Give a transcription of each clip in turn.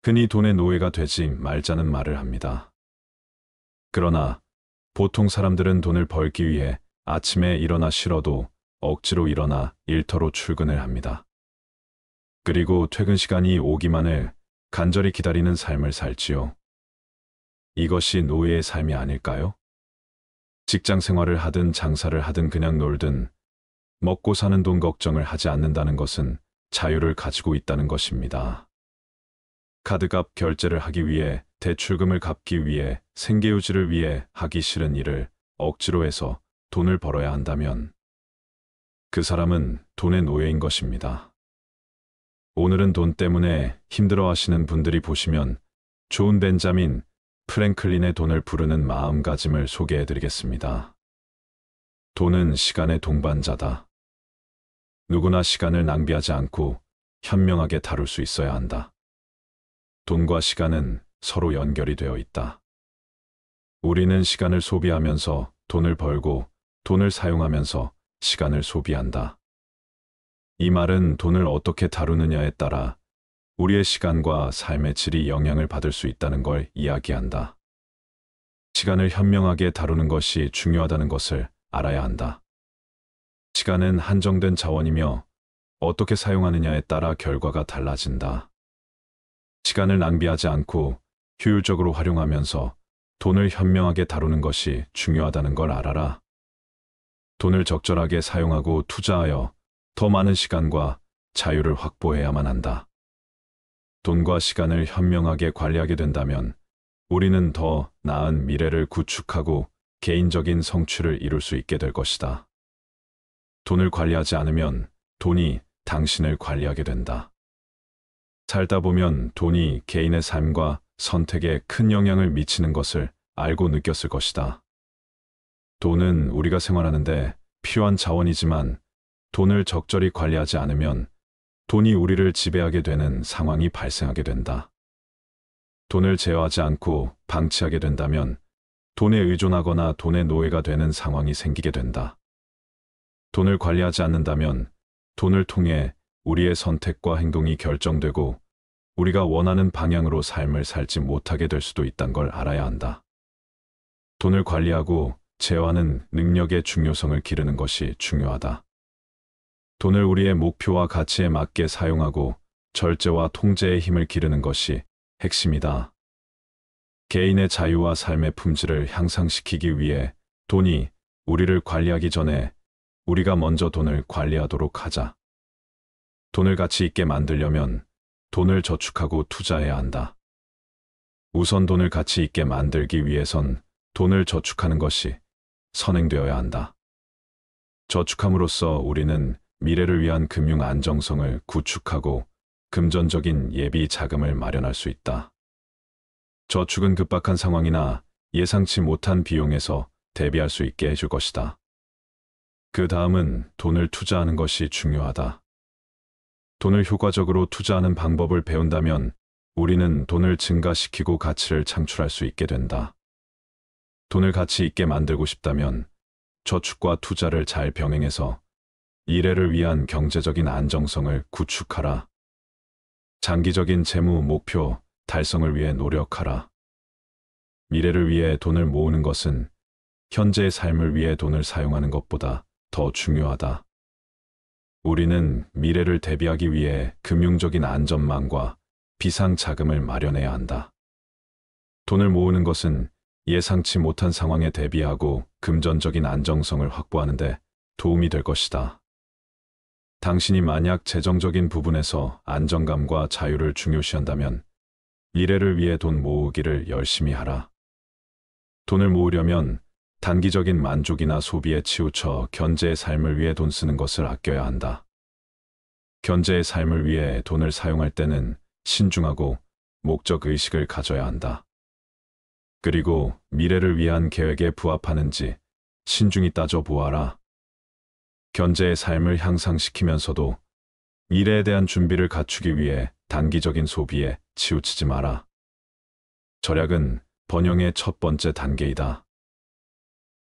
흔히 돈의 노예가 되지 말자는 말을 합니다. 그러나 보통 사람들은 돈을 벌기 위해 아침에 일어나 싫어도 억지로 일어나 일터로 출근을 합니다. 그리고 퇴근 시간이 오기만을 간절히 기다리는 삶을 살지요. 이것이 노예의 삶이 아닐까요? 직장 생활을 하든 장사를 하든 그냥 놀든 먹고 사는 돈 걱정을 하지 않는다는 것은 자유를 가지고 있다는 것입니다. 카드값 결제를 하기 위해, 대출금을 갚기 위해, 생계유지를 위해 하기 싫은 일을 억지로 해서 돈을 벌어야 한다면 그 사람은 돈의 노예인 것입니다. 오늘은 돈 때문에 힘들어 하시는 분들이 보시면 존 벤자민 프랭클린의 돈을 부르는 마음가짐을 소개해 드리겠습니다. 돈은 시간의 동반자다. 누구나 시간을 낭비하지 않고 현명하게 다룰 수 있어야 한다. 돈과 시간은 서로 연결이 되어 있다. 우리는 시간을 소비하면서 돈을 벌고 돈을 사용하면서 시간을 소비한다. 이 말은 돈을 어떻게 다루느냐에 따라 우리의 시간과 삶의 질이 영향을 받을 수 있다는 걸 이야기한다. 시간을 현명하게 다루는 것이 중요하다는 것을 알아야 한다. 시간은 한정된 자원이며 어떻게 사용하느냐에 따라 결과가 달라진다. 시간을 낭비하지 않고 효율적으로 활용하면서 돈을 현명하게 다루는 것이 중요하다는 걸 알아라. 돈을 적절하게 사용하고 투자하여 더 많은 시간과 자유를 확보해야만 한다. 돈과 시간을 현명하게 관리하게 된다면 우리는 더 나은 미래를 구축하고 개인적인 성취를 이룰 수 있게 될 것이다. 돈을 관리하지 않으면 돈이 당신을 관리하게 된다. 살다 보면 돈이 개인의 삶과 선택에 큰 영향을 미치는 것을 알고 느꼈을 것이다. 돈은 우리가 생활하는데 필요한 자원이지만 돈을 적절히 관리하지 않으면 돈이 우리를 지배하게 되는 상황이 발생하게 된다. 돈을 제어하지 않고 방치하게 된다면 돈에 의존하거나 돈의 노예가 되는 상황이 생기게 된다. 돈을 관리하지 않는다면 돈을 통해 우리의 선택과 행동이 결정되고 우리가 원하는 방향으로 삶을 살지 못하게 될 수도 있다는 걸 알아야 한다. 돈을 관리하고 제어하는 능력의 중요성을 기르는 것이 중요하다. 돈을 우리의 목표와 가치에 맞게 사용하고 절제와 통제의 힘을 기르는 것이 핵심이다. 개인의 자유와 삶의 품질을 향상시키기 위해 돈이 우리를 관리하기 전에 우리가 먼저 돈을 관리하도록 하자. 돈을 가치 있게 만들려면 돈을 저축하고 투자해야 한다. 우선 돈을 가치 있게 만들기 위해선 돈을 저축하는 것이 선행되어야 한다. 저축함으로써 우리는 미래를 위한 금융 안정성을 구축하고 금전적인 예비 자금을 마련할 수 있다. 저축은 급박한 상황이나 예상치 못한 비용에서 대비할 수 있게 해줄 것이다. 그 다음은 돈을 투자하는 것이 중요하다. 돈을 효과적으로 투자하는 방법을 배운다면 우리는 돈을 증가시키고 가치를 창출할 수 있게 된다. 돈을 가치 있게 만들고 싶다면 저축과 투자를 잘 병행해서 미래를 위한 경제적인 안정성을 구축하라. 장기적인 재무 목표 달성을 위해 노력하라. 미래를 위해 돈을 모으는 것은 현재의 삶을 위해 돈을 사용하는 것보다 더 중요하다. 우리는 미래를 대비하기 위해 금융적인 안전망과 비상 자금을 마련해야 한다. 돈을 모으는 것은 예상치 못한 상황에 대비하고 금전적인 안정성을 확보하는 데 도움이 될 것이다. 당신이 만약 재정적인 부분에서 안정감과 자유를 중요시한다면 미래를 위해 돈 모으기를 열심히 하라. 돈을 모으려면 단기적인 만족이나 소비에 치우쳐 견제의 삶을 위해 돈 쓰는 것을 아껴야 한다. 견제의 삶을 위해 돈을 사용할 때는 신중하고 목적의식을 가져야 한다. 그리고 미래를 위한 계획에 부합하는지 신중히 따져보아라. 견제의 삶을 향상시키면서도 미래에 대한 준비를 갖추기 위해 단기적인 소비에 치우치지 마라. 절약은 번영의 첫 번째 단계이다.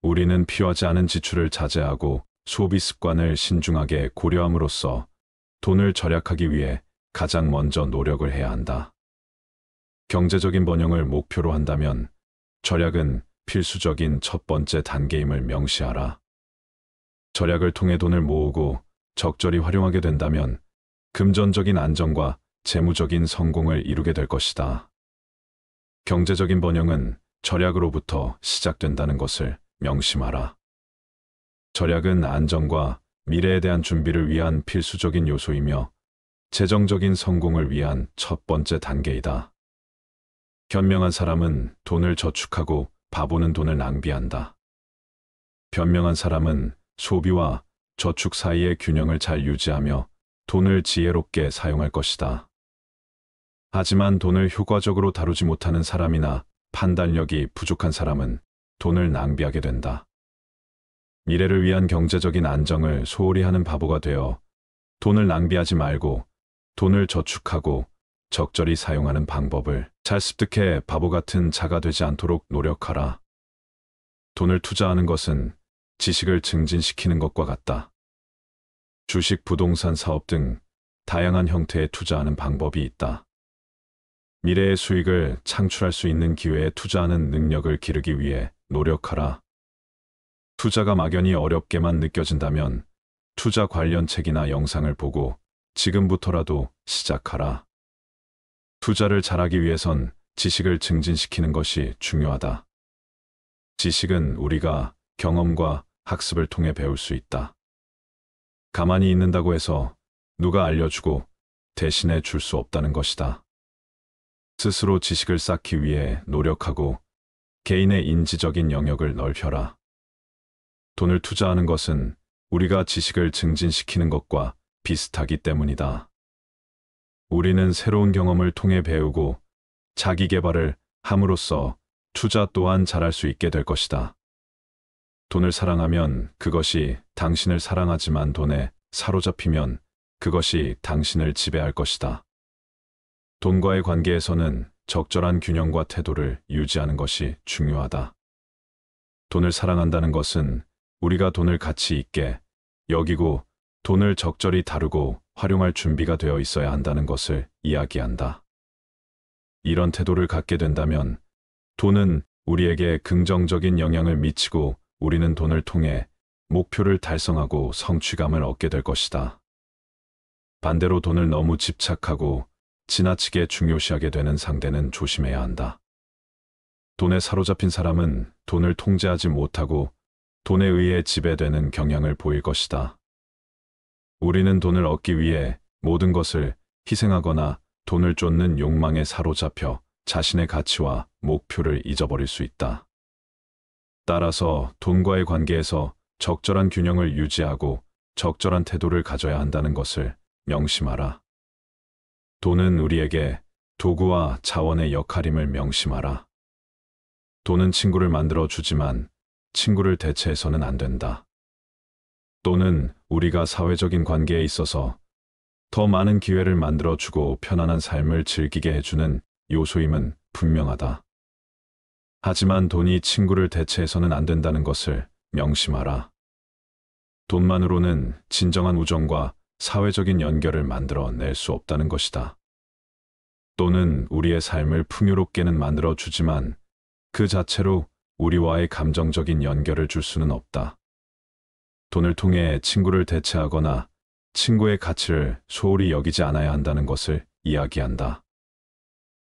우리는 필요하지 않은 지출을 자제하고 소비 습관을 신중하게 고려함으로써 돈을 절약하기 위해 가장 먼저 노력을 해야 한다. 경제적인 번영을 목표로 한다면 절약은 필수적인 첫 번째 단계임을 명시하라. 절약을 통해 돈을 모으고 적절히 활용하게 된다면 금전적인 안정과 재무적인 성공을 이루게 될 것이다. 경제적인 번영은 절약으로부터 시작된다는 것을 명심하라. 절약은 안정과 미래에 대한 준비를 위한 필수적인 요소이며 재정적인 성공을 위한 첫 번째 단계이다. 현명한 사람은 돈을 저축하고 바보는 돈을 낭비한다. 현명한 사람은 소비와 저축 사이의 균형을 잘 유지하며 돈을 지혜롭게 사용할 것이다. 하지만 돈을 효과적으로 다루지 못하는 사람이나 판단력이 부족한 사람은 돈을 낭비하게 된다. 미래를 위한 경제적인 안정을 소홀히 하는 바보가 되어 돈을 낭비하지 말고 돈을 저축하고 적절히 사용하는 방법을 잘 습득해 바보 같은 자가 되지 않도록 노력하라. 돈을 투자하는 것은 지식을 증진시키는 것과 같다. 주식, 부동산 사업 등 다양한 형태의 투자하는 방법이 있다. 미래의 수익을 창출할 수 있는 기회에 투자하는 능력을 기르기 위해 노력하라. 투자가 막연히 어렵게만 느껴진다면 투자 관련 책이나 영상을 보고 지금부터라도 시작하라. 투자를 잘하기 위해선 지식을 증진시키는 것이 중요하다. 지식은 우리가 경험과 학습을 통해 배울 수 있다. 가만히 있는다고 해서 누가 알려주고 대신해 줄 수 없다는 것이다. 스스로 지식을 쌓기 위해 노력하고 개인의 인지적인 영역을 넓혀라. 돈을 투자하는 것은 우리가 지식을 증진시키는 것과 비슷하기 때문이다. 우리는 새로운 경험을 통해 배우고 자기 개발을 함으로써 투자 또한 잘할 수 있게 될 것이다. 돈을 사랑하면 그것이 당신을 사랑하지만 돈에 사로잡히면 그것이 당신을 지배할 것이다. 돈과의 관계에서는 적절한 균형과 태도를 유지하는 것이 중요하다. 돈을 사랑한다는 것은 우리가 돈을 가치 있게 여기고 돈을 적절히 다루고 활용할 준비가 되어 있어야 한다는 것을 이야기한다. 이런 태도를 갖게 된다면 돈은 우리에게 긍정적인 영향을 미치고 우리는 돈을 통해 목표를 달성하고 성취감을 얻게 될 것이다. 반대로 돈을 너무 집착하고 지나치게 중요시하게 되는 상대는 조심해야 한다. 돈에 사로잡힌 사람은 돈을 통제하지 못하고 돈에 의해 지배되는 경향을 보일 것이다. 우리는 돈을 얻기 위해 모든 것을 희생하거나 돈을 쫓는 욕망에 사로잡혀 자신의 가치와 목표를 잊어버릴 수 있다. 따라서 돈과의 관계에서 적절한 균형을 유지하고 적절한 태도를 가져야 한다는 것을 명심하라. 돈은 우리에게 도구와 자원의 역할임을 명심하라. 돈은 친구를 만들어 주지만 친구를 대체해서는 안 된다. 돈은 우리가 사회적인 관계에 있어서 더 많은 기회를 만들어 주고 편안한 삶을 즐기게 해주는 요소임은 분명하다. 하지만 돈이 친구를 대체해서는 안 된다는 것을 명심하라. 돈만으로는 진정한 우정과 사회적인 연결을 만들어 낼 수 없다는 것이다. 돈은 우리의 삶을 풍요롭게는 만들어 주지만 그 자체로 우리와의 감정적인 연결을 줄 수는 없다. 돈을 통해 친구를 대체하거나 친구의 가치를 소홀히 여기지 않아야 한다는 것을 이야기한다.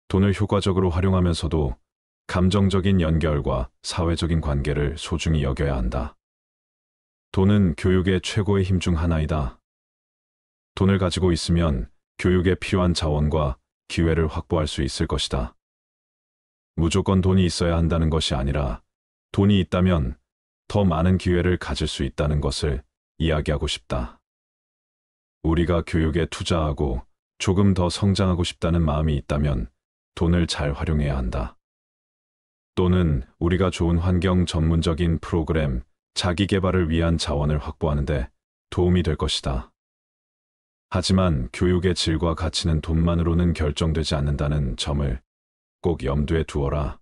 돈을 효과적으로 활용하면서도 감정적인 연결과 사회적인 관계를 소중히 여겨야 한다. 돈은 교육의 최고의 힘 중 하나이다. 돈을 가지고 있으면 교육에 필요한 자원과 기회를 확보할 수 있을 것이다. 무조건 돈이 있어야 한다는 것이 아니라 돈이 있다면 더 많은 기회를 가질 수 있다는 것을 이야기하고 싶다. 우리가 교육에 투자하고 조금 더 성장하고 싶다는 마음이 있다면 돈을 잘 활용해야 한다. 또는 우리가 좋은 환경 전문적인 프로그램, 자기 개발을 위한 자원을 확보하는 데 도움이 될 것이다. 하지만 교육의 질과 가치는 돈만으로는 결정되지 않는다는 점을 꼭 염두에 두어라.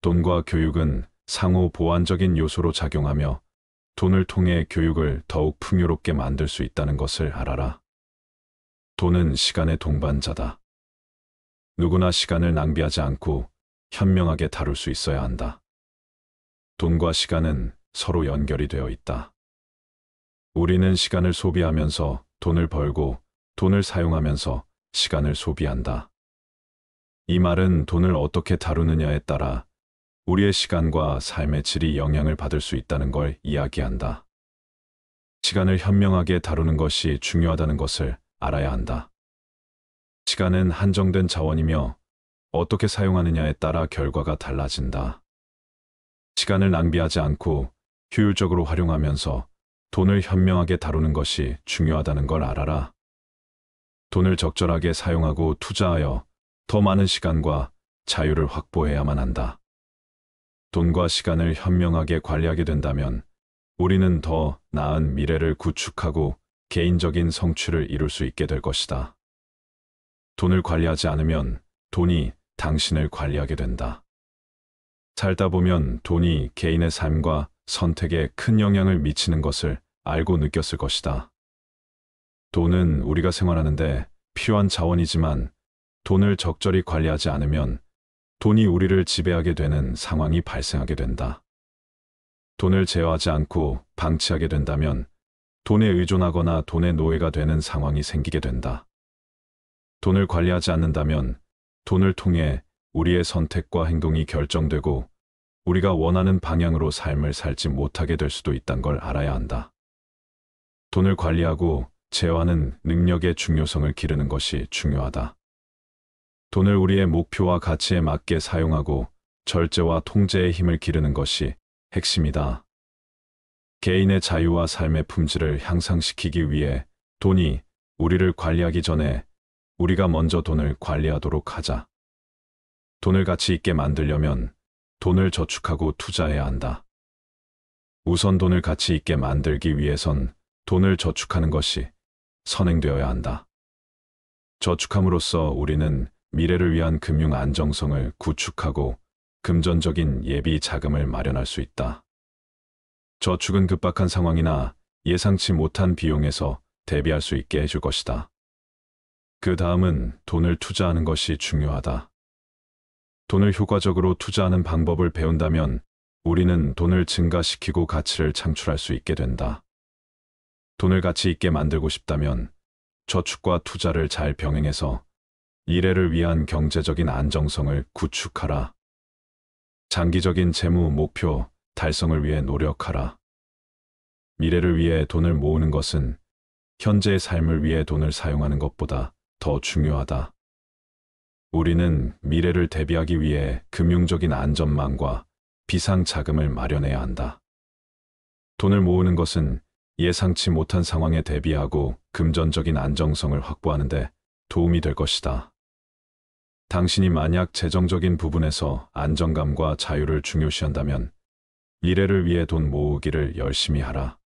돈과 교육은 상호 보완적인 요소로 작용하며 돈을 통해 교육을 더욱 풍요롭게 만들 수 있다는 것을 알아라. 돈은 시간의 동반자다. 누구나 시간을 낭비하지 않고 현명하게 다룰 수 있어야 한다. 돈과 시간은 서로 연결이 되어 있다. 우리는 시간을 소비하면서 돈을 벌고 돈을 사용하면서 시간을 소비한다. 이 말은 돈을 어떻게 다루느냐에 따라 우리의 시간과 삶의 질이 영향을 받을 수 있다는 걸 이야기한다. 시간을 현명하게 다루는 것이 중요하다는 것을 알아야 한다. 시간은 한정된 자원이며 어떻게 사용하느냐에 따라 결과가 달라진다. 시간을 낭비하지 않고 효율적으로 활용하면서 돈을 현명하게 다루는 것이 중요하다는 걸 알아라. 돈을 적절하게 사용하고 투자하여 더 많은 시간과 자유를 확보해야만 한다. 돈과 시간을 현명하게 관리하게 된다면 우리는 더 나은 미래를 구축하고 개인적인 성취를 이룰 수 있게 될 것이다. 돈을 관리하지 않으면 돈이 당신을 관리하게 된다. 살다 보면 돈이 개인의 삶과 선택에 큰 영향을 미치는 것을 알고 느꼈을 것이다. 돈은 우리가 생활하는데 필요한 자원이지만 돈을 적절히 관리하지 않으면 돈이 우리를 지배하게 되는 상황이 발생하게 된다. 돈을 제어하지 않고 방치하게 된다면 돈에 의존하거나 돈의 노예가 되는 상황이 생기게 된다. 돈을 관리하지 않는다면 돈을 통해 우리의 선택과 행동이 결정되고 우리가 원하는 방향으로 삶을 살지 못하게 될 수도 있다는 걸 알아야 한다. 돈을 관리하고 제어하는 능력의 중요성을 기르는 것이 중요하다. 돈을 우리의 목표와 가치에 맞게 사용하고 절제와 통제의 힘을 기르는 것이 핵심이다. 개인의 자유와 삶의 품질을 향상시키기 위해 돈이 우리를 관리하기 전에 우리가 먼저 돈을 관리하도록 하자. 돈을 가치 있게 만들려면 돈을 저축하고 투자해야 한다. 우선 돈을 가치 있게 만들기 위해선 돈을 저축하는 것이 선행되어야 한다. 저축함으로써 우리는 미래를 위한 금융 안정성을 구축하고 금전적인 예비 자금을 마련할 수 있다. 저축은 급박한 상황이나 예상치 못한 비용에서 대비할 수 있게 해줄 것이다. 그 다음은 돈을 투자하는 것이 중요하다. 돈을 효과적으로 투자하는 방법을 배운다면 우리는 돈을 증가시키고 가치를 창출할 수 있게 된다. 돈을 가치 있게 만들고 싶다면 저축과 투자를 잘 병행해서 미래를 위한 경제적인 안정성을 구축하라. 장기적인 재무 목표 달성을 위해 노력하라. 미래를 위해 돈을 모으는 것은 현재의 삶을 위해 돈을 사용하는 것보다 더 중요하다. 우리는 미래를 대비하기 위해 금융적인 안전망과 비상 자금을 마련해야 한다. 돈을 모으는 것은 예상치 못한 상황에 대비하고 금전적인 안정성을 확보하는 데 도움이 될 것이다. 당신이 만약 재정적인 부분에서 안정감과 자유를 중요시한다면 미래를 위해 돈 모으기를 열심히 하라.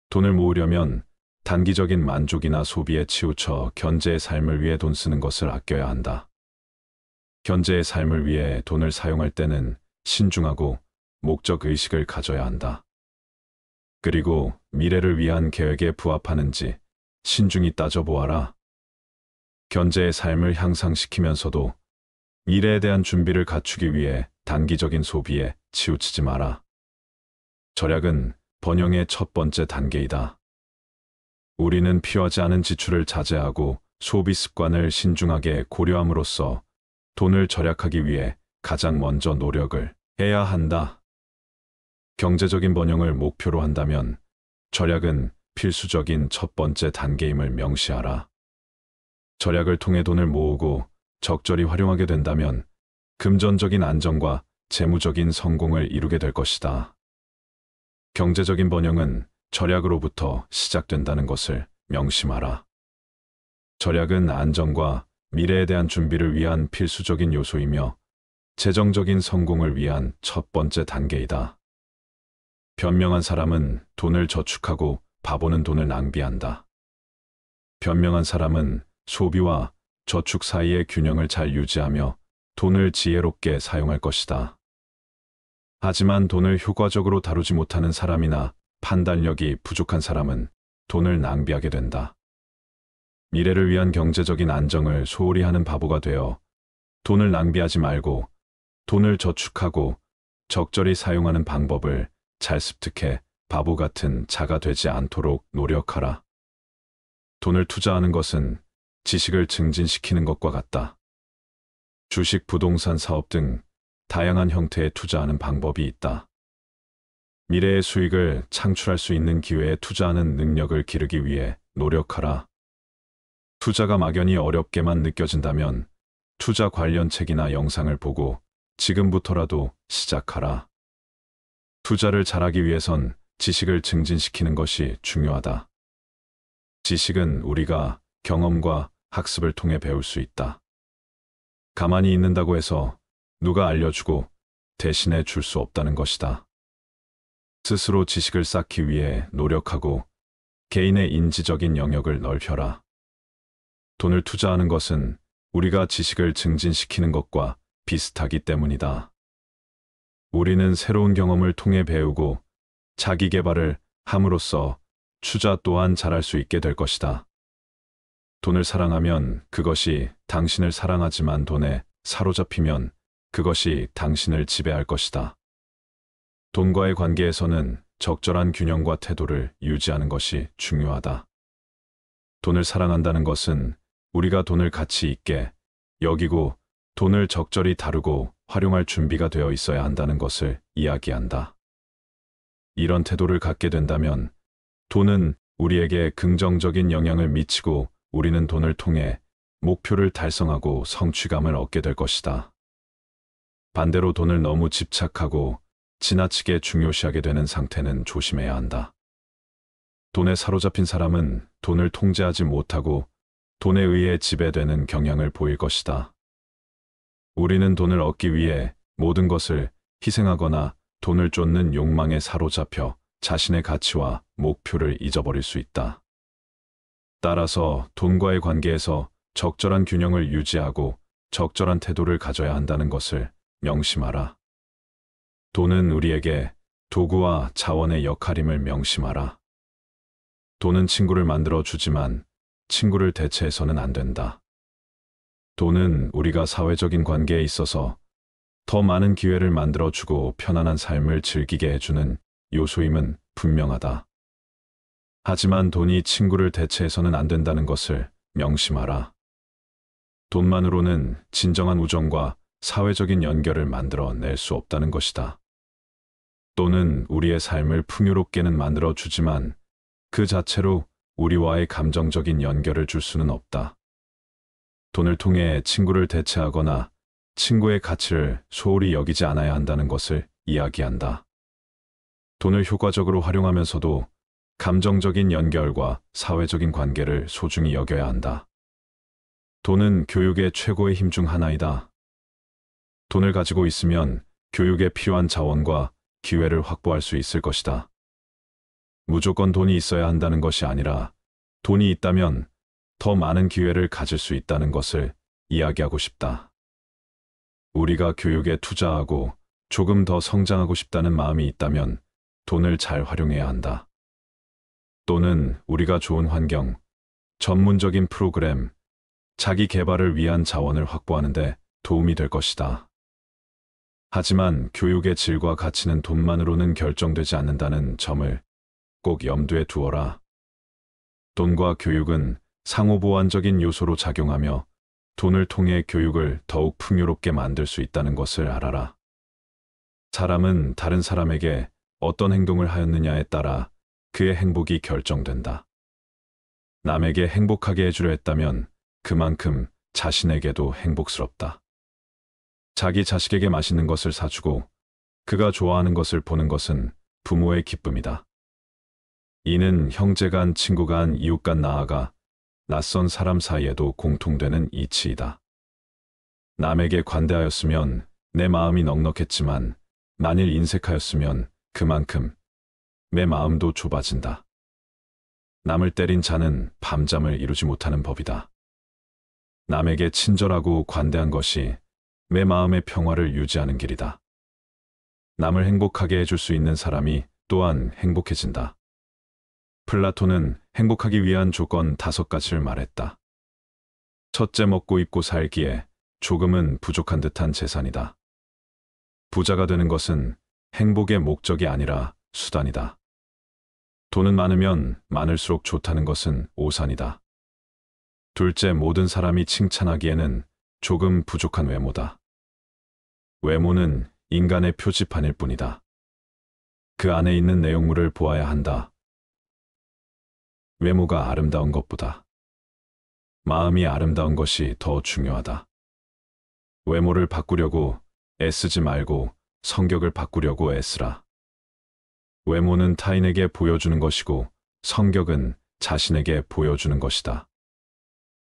돈을 모으려면 단기적인 만족이나 소비에 치우쳐 현재의 삶을 위해 돈 쓰는 것을 아껴야 한다. 현재의 삶을 위해 돈을 사용할 때는 신중하고 목적의식을 가져야 한다. 그리고 미래를 위한 계획에 부합하는지 신중히 따져보아라. 현재의 삶을 향상시키면서도 미래에 대한 준비를 갖추기 위해 단기적인 소비에 치우치지 마라. 절약은 번영의 첫 번째 단계이다. 우리는 필요하지 않은 지출을 자제하고 소비 습관을 신중하게 고려함으로써 돈을 절약하기 위해 가장 먼저 노력을 해야 한다. 경제적인 번영을 목표로 한다면 절약은 필수적인 첫 번째 단계임을 명시하라. 절약을 통해 돈을 모으고 적절히 활용하게 된다면 금전적인 안정과 재무적인 성공을 이루게 될 것이다. 경제적인 번영은 절약으로부터 시작된다는 것을 명심하라. 절약은 안정과 미래에 대한 준비를 위한 필수적인 요소이며 재정적인 성공을 위한 첫 번째 단계이다. 변명한 사람은 돈을 저축하고 바보는 돈을 낭비한다. 변명한 사람은 소비와 저축 사이의 균형을 잘 유지하며 돈을 지혜롭게 사용할 것이다. 하지만 돈을 효과적으로 다루지 못하는 사람이나 판단력이 부족한 사람은 돈을 낭비하게 된다. 미래를 위한 경제적인 안정을 소홀히 하는 바보가 되어 돈을 낭비하지 말고 돈을 저축하고 적절히 사용하는 방법을 잘 습득해 바보 같은 자가 되지 않도록 노력하라. 돈을 투자하는 것은 지식을 증진시키는 것과 같다. 주식, 부동산 사업 등 다양한 형태의 투자하는 방법이 있다. 미래의 수익을 창출할 수 있는 기회에 투자하는 능력을 기르기 위해 노력하라. 투자가 막연히 어렵게만 느껴진다면 투자 관련 책이나 영상을 보고 지금부터라도 시작하라. 투자를 잘하기 위해선 지식을 증진시키는 것이 중요하다. 지식은 우리가 경험과 학습을 통해 배울 수 있다. 가만히 있는다고 해서 누가 알려주고 대신해 줄 수 없다는 것이다. 스스로 지식을 쌓기 위해 노력하고 개인의 인지적인 영역을 넓혀라. 돈을 투자하는 것은 우리가 지식을 증진시키는 것과 비슷하기 때문이다. 우리는 새로운 경험을 통해 배우고 자기 개발을 함으로써 투자 또한 잘할 수 있게 될 것이다. 돈을 사랑하면 그것이 당신을 사랑하지만 돈에 사로잡히면 그것이 당신을 지배할 것이다. 돈과의 관계에서는 적절한 균형과 태도를 유지하는 것이 중요하다. 돈을 사랑한다는 것은 우리가 돈을 가치 있게 여기고 돈을 적절히 다루고 활용할 준비가 되어 있어야 한다는 것을 이야기한다. 이런 태도를 갖게 된다면 돈은 우리에게 긍정적인 영향을 미치고 우리는 돈을 통해 목표를 달성하고 성취감을 얻게 될 것이다. 반대로 돈을 너무 집착하고 지나치게 중요시하게 되는 상태는 조심해야 한다. 돈에 사로잡힌 사람은 돈을 통제하지 못하고 돈에 의해 지배되는 경향을 보일 것이다. 우리는 돈을 얻기 위해 모든 것을 희생하거나 돈을 쫓는 욕망에 사로잡혀 자신의 가치와 목표를 잊어버릴 수 있다. 따라서 돈과의 관계에서 적절한 균형을 유지하고 적절한 태도를 가져야 한다는 것을 명심하라. 돈은 우리에게 도구와 자원의 역할임을 명심하라. 돈은 친구를 만들어 주지만 친구를 대체해서는 안 된다. 돈은 우리가 사회적인 관계에 있어서 더 많은 기회를 만들어 주고 편안한 삶을 즐기게 해주는 요소임은 분명하다. 하지만 돈이 친구를 대체해서는 안 된다는 것을 명심하라. 돈만으로는 진정한 우정과 사회적인 연결을 만들어 낼 수 없다는 것이다. 돈은 우리의 삶을 풍요롭게는 만들어 주지만 그 자체로 우리와의 감정적인 연결을 줄 수는 없다. 돈을 통해 친구를 대체하거나 친구의 가치를 소홀히 여기지 않아야 한다는 것을 이야기한다. 돈을 효과적으로 활용하면서도 감정적인 연결과 사회적인 관계를 소중히 여겨야 한다. 돈은 교육의 최고의 힘 중 하나이다. 돈을 가지고 있으면 교육에 필요한 자원과 기회를 확보할 수 있을 것이다. 무조건 돈이 있어야 한다는 것이 아니라 돈이 있다면 더 많은 기회를 가질 수 있다는 것을 이야기하고 싶다. 우리가 교육에 투자하고 조금 더 성장하고 싶다는 마음이 있다면 돈을 잘 활용해야 한다. 또는 우리가 좋은 환경, 전문적인 프로그램, 자기 개발을 위한 자원을 확보하는 데 도움이 될 것이다. 하지만 교육의 질과 가치는 돈만으로는 결정되지 않는다는 점을 꼭 염두에 두어라. 돈과 교육은 상호보완적인 요소로 작용하며 돈을 통해 교육을 더욱 풍요롭게 만들 수 있다는 것을 알아라. 사람은 다른 사람에게 어떤 행동을 하였느냐에 따라 그의 행복이 결정된다. 남에게 행복하게 해주려 했다면 그만큼 자신에게도 행복스럽다. 자기 자식에게 맛있는 것을 사주고 그가 좋아하는 것을 보는 것은 부모의 기쁨이다. 이는 형제 간, 친구 간, 이웃 간, 나아가 낯선 사람 사이에도 공통되는 이치이다. 남에게 관대하였으면 내 마음이 넉넉했지만 만일 인색하였으면 그만큼 내 마음도 좁아진다. 남을 때린 자는 밤잠을 이루지 못하는 법이다. 남에게 친절하고 관대한 것이 내 마음의 평화를 유지하는 길이다. 남을 행복하게 해줄 수 있는 사람이 또한 행복해진다. 플라톤은 행복하기 위한 조건 5가지를 말했다. 첫째, 먹고 입고 살기에 조금은 부족한 듯한 재산이다. 부자가 되는 것은 행복의 목적이 아니라 수단이다. 돈은 많으면 많을수록 좋다는 것은 오산이다. 둘째, 모든 사람이 칭찬하기에는 조금 부족한 외모다. 외모는 인간의 표지판일 뿐이다. 그 안에 있는 내용물을 보아야 한다. 외모가 아름다운 것보다 마음이 아름다운 것이 더 중요하다. 외모를 바꾸려고 애쓰지 말고 성격을 바꾸려고 애쓰라. 외모는 타인에게 보여주는 것이고 성격은 자신에게 보여주는 것이다.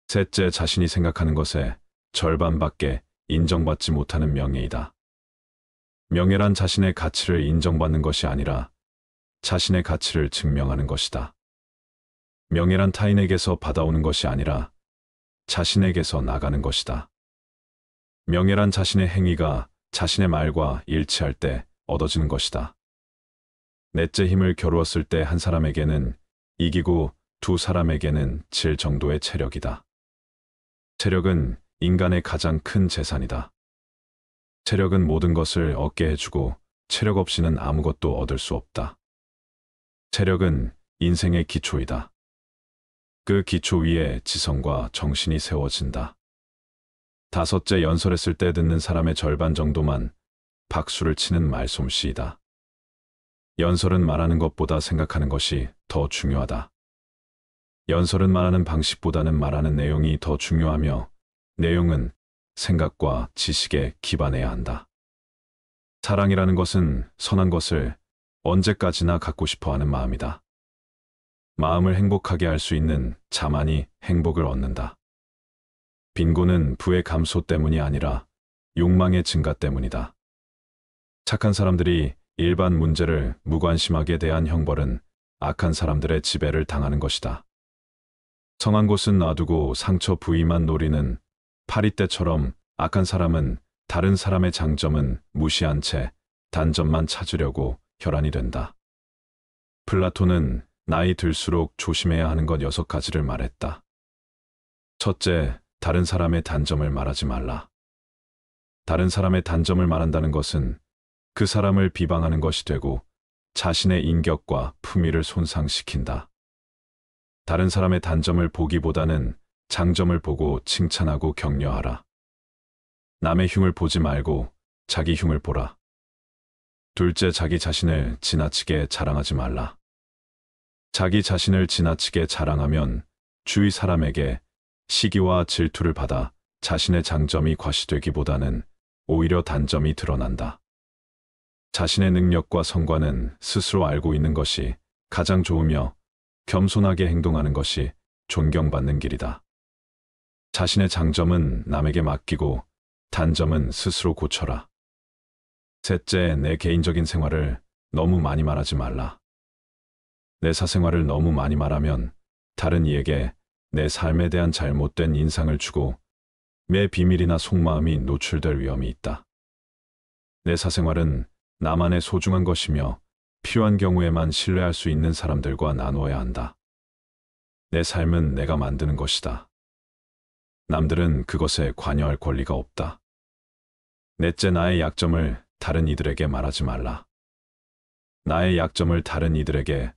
셋째, 자신이 생각하는 것의 절반밖에 인정받지 못하는 명예이다. 명예란 자신의 가치를 인정받는 것이 아니라 자신의 가치를 증명하는 것이다. 명예란 타인에게서 받아오는 것이 아니라 자신에게서 나가는 것이다. 명예란 자신의 행위가 자신의 말과 일치할 때 얻어지는 것이다. 넷째, 힘을 겨루었을 때 한 사람에게는 이기고 두 사람에게는 질 정도의 체력이다. 체력은 인간의 가장 큰 재산이다. 체력은 모든 것을 얻게 해주고 체력 없이는 아무것도 얻을 수 없다. 체력은 인생의 기초이다. 그 기초 위에 지성과 정신이 세워진다. 다섯째, 연설했을 때 듣는 사람의 절반 정도만 박수를 치는 말솜씨이다. 연설은 말하는 것보다 생각하는 것이 더 중요하다. 연설은 말하는 방식보다는 말하는 내용이 더 중요하며 내용은 생각과 지식에 기반해야 한다. 사랑이라는 것은 선한 것을 언제까지나 갖고 싶어 하는 마음이다. 마음을 행복하게 할 수 있는 자만이 행복을 얻는다. 빈곤은 부의 감소 때문이 아니라 욕망의 증가 때문이다. 착한 사람들이 일반 문제를 무관심하게 대한 형벌은 악한 사람들의 지배를 당하는 것이다. 성한 곳은 놔두고 상처 부위만 노리는 파리떼처럼 악한 사람은 다른 사람의 장점은 무시한 채 단점만 찾으려고 혈안이 된다. 플라톤은 나이 들수록 조심해야 하는 것 6가지를 말했다. 첫째, 다른 사람의 단점을 말하지 말라. 다른 사람의 단점을 말한다는 것은 그 사람을 비방하는 것이 되고 자신의 인격과 품위를 손상시킨다. 다른 사람의 단점을 보기보다는 장점을 보고 칭찬하고 격려하라. 남의 흉을 보지 말고 자기 흉을 보라. 둘째, 자기 자신을 지나치게 자랑하지 말라. 자기 자신을 지나치게 자랑하면 주위 사람에게 시기와 질투를 받아 자신의 장점이 과시되기보다는 오히려 단점이 드러난다. 자신의 능력과 성과는 스스로 알고 있는 것이 가장 좋으며 겸손하게 행동하는 것이 존경받는 길이다. 자신의 장점은 남에게 맡기고 단점은 스스로 고쳐라. 셋째, 내 개인적인 생활을 너무 많이 말하지 말라. 내 사생활을 너무 많이 말하면 다른 이에게 내 삶에 대한 잘못된 인상을 주고 내 비밀이나 속마음이 노출될 위험이 있다. 내 사생활은 나만의 소중한 것이며 필요한 경우에만 신뢰할 수 있는 사람들과 나누어야 한다. 내 삶은 내가 만드는 것이다. 남들은 그것에 관여할 권리가 없다. 넷째, 나의 약점을 다른 이들에게 말하지 말라. 나의 약점을 다른 이들에게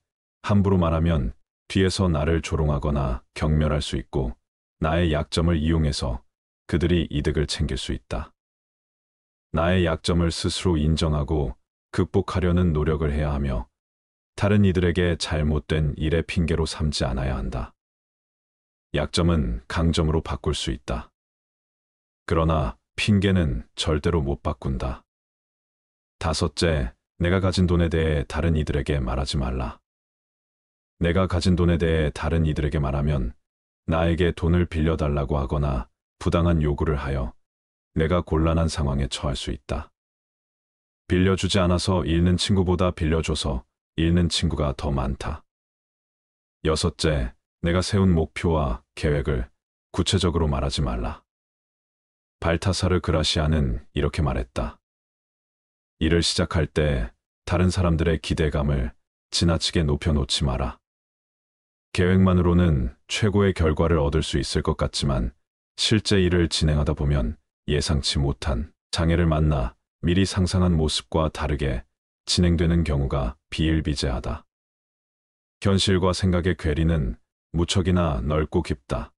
함부로 말하면 뒤에서 나를 조롱하거나 경멸할 수 있고 나의 약점을 이용해서 그들이 이득을 챙길 수 있다. 나의 약점을 스스로 인정하고 극복하려는 노력을 해야 하며 다른 이들에게 잘못된 일의 핑계로 삼지 않아야 한다. 약점은 강점으로 바꿀 수 있다. 그러나 핑계는 절대로 못 바꾼다. 다섯째, 내가 가진 돈에 대해 다른 이들에게 말하지 말라. 내가 가진 돈에 대해 다른 이들에게 말하면 나에게 돈을 빌려달라고 하거나 부당한 요구를 하여 내가 곤란한 상황에 처할 수 있다. 빌려주지 않아서 잃는 친구보다 빌려줘서 잃는 친구가 더 많다. 여섯째, 내가 세운 목표와 계획을 구체적으로 말하지 말라. 발타사르 그라시아는 이렇게 말했다. 일을 시작할 때 다른 사람들의 기대감을 지나치게 높여놓지 마라. 계획만으로는 최고의 결과를 얻을 수 있을 것 같지만 실제 일을 진행하다 보면 예상치 못한 장애를 만나 미리 상상한 모습과 다르게 진행되는 경우가 비일비재하다. 현실과 생각의 괴리는 무척이나 넓고 깊다.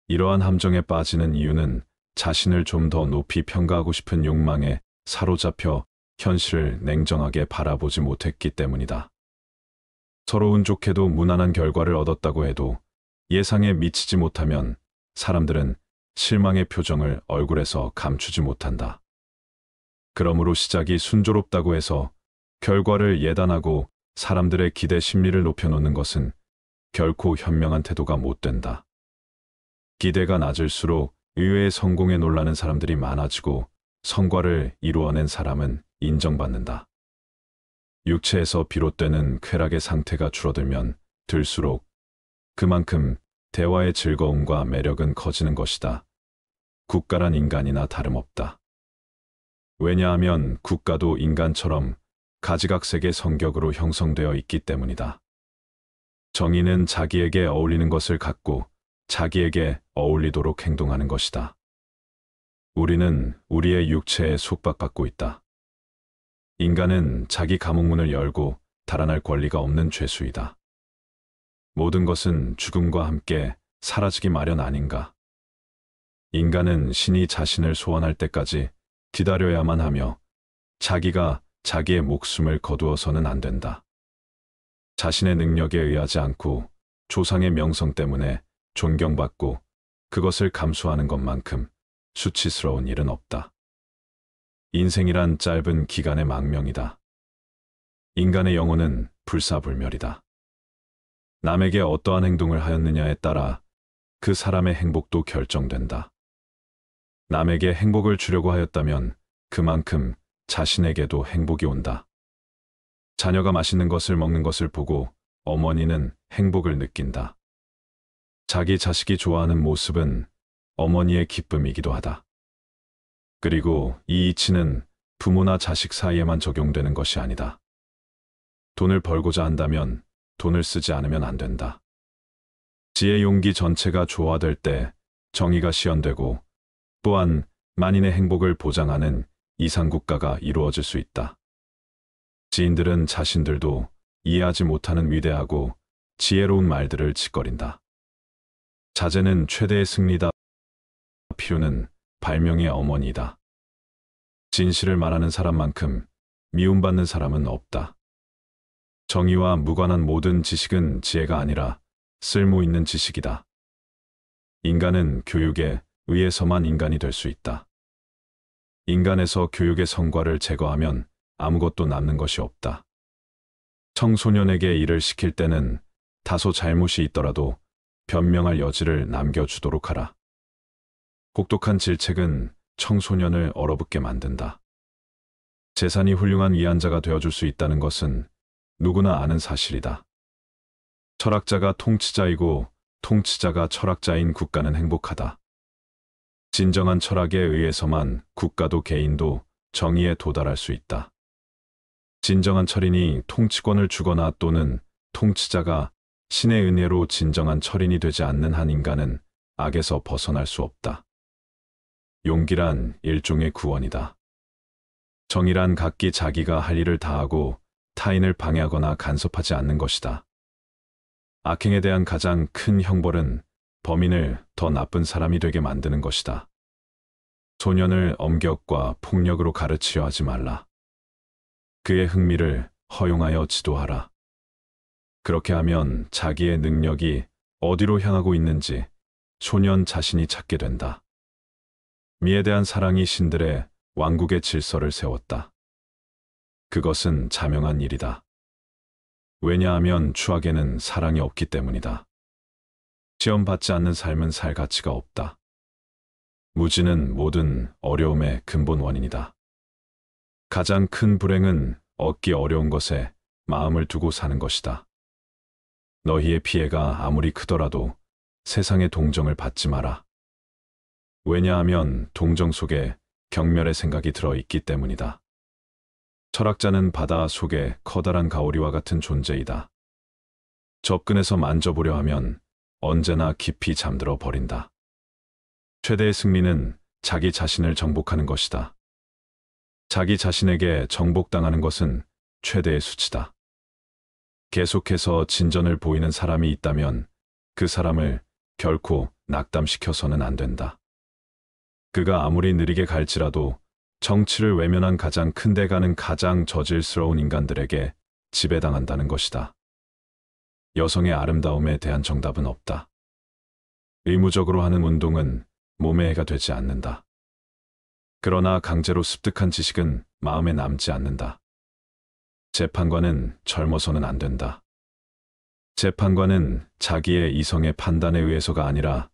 이러한 함정에 빠지는 이유는 자신을 좀 더 높이 평가하고 싶은 욕망에 사로잡혀 현실을 냉정하게 바라보지 못했기 때문이다. 서로 운 좋게도 무난한 결과를 얻었다고 해도 예상에 미치지 못하면 사람들은 실망의 표정을 얼굴에서 감추지 못한다. 그러므로 시작이 순조롭다고 해서 결과를 예단하고 사람들의 기대 심리를 높여놓는 것은 결코 현명한 태도가 못 된다. 기대가 낮을수록 의외의 성공에 놀라는 사람들이 많아지고 성과를 이루어낸 사람은 인정받는다. 육체에서 비롯되는 쾌락의 상태가 줄어들면 들수록 그만큼 대화의 즐거움과 매력은 커지는 것이다. 국가란 인간이나 다름없다. 왜냐하면 국가도 인간처럼 가지각색의 성격으로 형성되어 있기 때문이다. 정의는 자기에게 어울리는 것을 갖고 자기에게 어울리도록 행동하는 것이다. 우리는 우리의 육체에 속박받고 있다. 인간은 자기 감옥문을 열고 달아날 권리가 없는 죄수이다. 모든 것은 죽음과 함께 사라지기 마련 아닌가. 인간은 신이 자신을 소환할 때까지 기다려야만 하며 자기가 자기의 목숨을 거두어서는 안 된다. 자신의 능력에 의하지 않고 조상의 명성 때문에 존경받고 그것을 감수하는 것만큼 수치스러운 일은 없다. 인생이란 짧은 기간의 망명이다. 인간의 영혼은 불사불멸이다. 남에게 어떠한 행동을 하였느냐에 따라 그 사람의 행복도 결정된다. 남에게 행복을 주려고 하였다면 그만큼 자신에게도 행복이 온다. 자녀가 맛있는 것을 먹는 것을 보고 어머니는 행복을 느낀다. 자기 자식이 좋아하는 모습은 어머니의 기쁨이기도 하다. 그리고 이 이치는 부모나 자식 사이에만 적용되는 것이 아니다. 돈을 벌고자 한다면 돈을 쓰지 않으면 안 된다. 지혜 용기 전체가 조화될 때 정의가 시현되고 또한 만인의 행복을 보장하는 이상국가가 이루어질 수 있다. 지인들은 자신들도 이해하지 못하는 위대하고 지혜로운 말들을 짓거린다. 자제는 최대의 승리다. 필요는 발명의 어머니이다. 진실을 말하는 사람만큼 미움받는 사람은 없다. 정의와 무관한 모든 지식은 지혜가 아니라 쓸모 있는 지식이다. 인간은 교육에 의해서만 인간이 될 수 있다. 인간에서 교육의 성과를 제거하면 아무것도 남는 것이 없다. 청소년에게 일을 시킬 때는 다소 잘못이 있더라도 변명할 여지를 남겨주도록 하라. 혹독한 질책은 청소년을 얼어붙게 만든다. 재산이 훌륭한 위안자가 되어줄 수 있다는 것은 누구나 아는 사실이다. 철학자가 통치자이고 통치자가 철학자인 국가는 행복하다. 진정한 철학에 의해서만 국가도 개인도 정의에 도달할 수 있다. 진정한 철인이 통치권을 주거나 또는 통치자가 신의 은혜로 진정한 철인이 되지 않는 한 인간은 악에서 벗어날 수 없다. 용기란 일종의 구원이다. 정의란 각기 자기가 할 일을 다하고 타인을 방해하거나 간섭하지 않는 것이다. 악행에 대한 가장 큰 형벌은 범인을 더 나쁜 사람이 되게 만드는 것이다. 소년을 엄격과 폭력으로 가르치려 하지 말라. 그의 흥미를 허용하여 지도하라. 그렇게 하면 자기의 능력이 어디로 향하고 있는지 소년 자신이 찾게 된다. 미에 대한 사랑이 신들의 왕국의 질서를 세웠다. 그것은 자명한 일이다. 왜냐하면 추악에는 사랑이 없기 때문이다. 시험받지 않는 삶은 살 가치가 없다. 무지는 모든 어려움의 근본 원인이다. 가장 큰 불행은 얻기 어려운 것에 마음을 두고 사는 것이다. 너희의 피해가 아무리 크더라도 세상의 동정을 받지 마라. 왜냐하면 동정 속에 경멸의 생각이 들어있기 때문이다. 철학자는 바다 속에 커다란 가오리와 같은 존재이다. 접근해서 만져보려 하면 언제나 깊이 잠들어 버린다. 최대의 승리는 자기 자신을 정복하는 것이다. 자기 자신에게 정복당하는 것은 최대의 수치다. 계속해서 진전을 보이는 사람이 있다면 그 사람을 결코 낙담시켜서는 안 된다. 그가 아무리 느리게 갈지라도 정치를 외면한 가장 큰 대가는 가장 저질스러운 인간들에게 지배당한다는 것이다. 여성의 아름다움에 대한 정답은 없다. 의무적으로 하는 운동은 몸에 해가 되지 않는다. 그러나 강제로 습득한 지식은 마음에 남지 않는다. 재판관은 젊어서는 안 된다. 재판관은 자기의 이성의 판단에 의해서가 아니라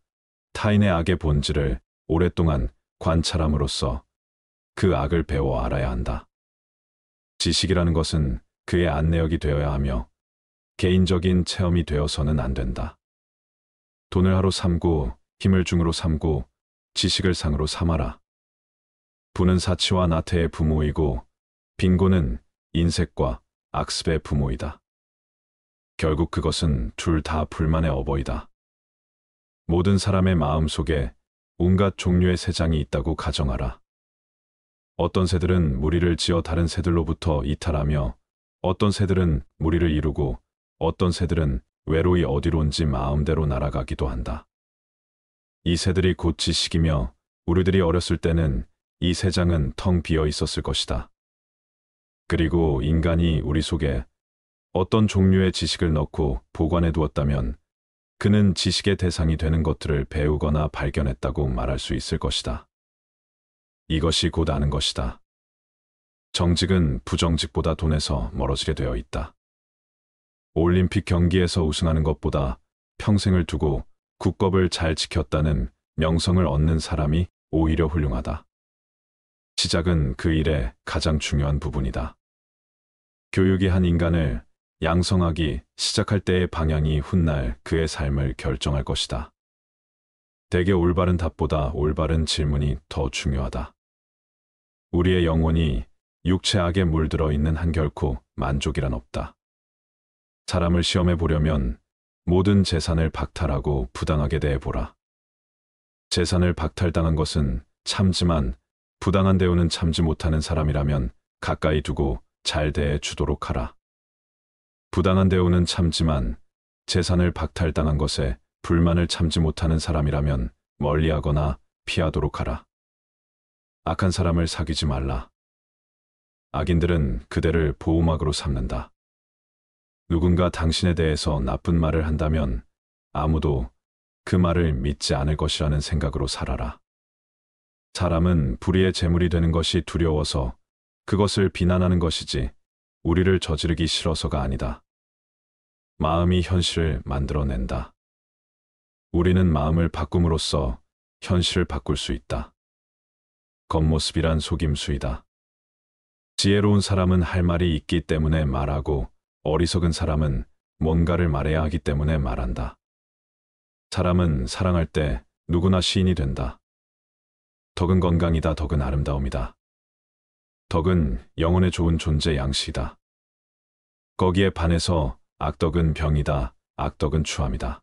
타인의 악의 본질을 오랫동안 관찰함으로써 그 악을 배워 알아야 한다. 지식이라는 것은 그의 안내역이 되어야 하며 개인적인 체험이 되어서는 안 된다. 돈을 하로 삼고 힘을 중으로 삼고 지식을 상으로 삼아라. 부는 사치와 나태의 부모이고 빈곤은 인색과 악습의 부모이다. 결국 그것은 둘 다 불만의 어버이다. 모든 사람의 마음 속에 온갖 종류의 새장이 있다고 가정하라. 어떤 새들은 무리를 지어 다른 새들로부터 이탈하며 어떤 새들은 무리를 이루고 어떤 새들은 외로이 어디론지 마음대로 날아가기도 한다. 이 새들이 곧 지식이며 우리들이 어렸을 때는 이 새장은 텅 비어 있었을 것이다. 그리고 인간이 우리 속에 어떤 종류의 지식을 넣고 보관해 두었다면 그는 지식의 대상이 되는 것들을 배우거나 발견했다고 말할 수 있을 것이다. 이것이 곧 아는 것이다. 정직은 부정직보다 돈에서 멀어지게 되어 있다. 올림픽 경기에서 우승하는 것보다 평생을 두고 국법을 잘 지켰다는 명성을 얻는 사람이 오히려 훌륭하다. 시작은 그 일의 가장 중요한 부분이다. 교육이 한 인간을 양성하기 시작할 때의 방향이 훗날 그의 삶을 결정할 것이다. 대개 올바른 답보다 올바른 질문이 더 중요하다. 우리의 영혼이 육체악에 물들어 있는 한 결코 만족이란 없다. 사람을 시험해 보려면 모든 재산을 박탈하고 부당하게 대해보라. 재산을 박탈당한 것은 참지만 부당한 대우는 참지 못하는 사람이라면 가까이 두고 잘 대해 주도록 하라. 부당한 대우는 참지만 재산을 박탈당한 것에 불만을 참지 못하는 사람이라면 멀리하거나 피하도록 하라. 악한 사람을 사귀지 말라. 악인들은 그대를 보호막으로 삼는다. 누군가 당신에 대해서 나쁜 말을 한다면 아무도 그 말을 믿지 않을 것이라는 생각으로 살아라. 사람은 불의의 제물이 되는 것이 두려워서 그것을 비난하는 것이지 우리를 저지르기 싫어서가 아니다. 마음이 현실을 만들어낸다. 우리는 마음을 바꿈으로써 현실을 바꿀 수 있다. 겉모습이란 속임수이다. 지혜로운 사람은 할 말이 있기 때문에 말하고 어리석은 사람은 뭔가를 말해야 하기 때문에 말한다. 사람은 사랑할 때 누구나 시인이 된다. 덕은 건강이다. 덕은 아름다움이다. 덕은 영혼에 좋은 존재 양식이다. 거기에 반해서 악덕은 병이다. 악덕은 추함이다.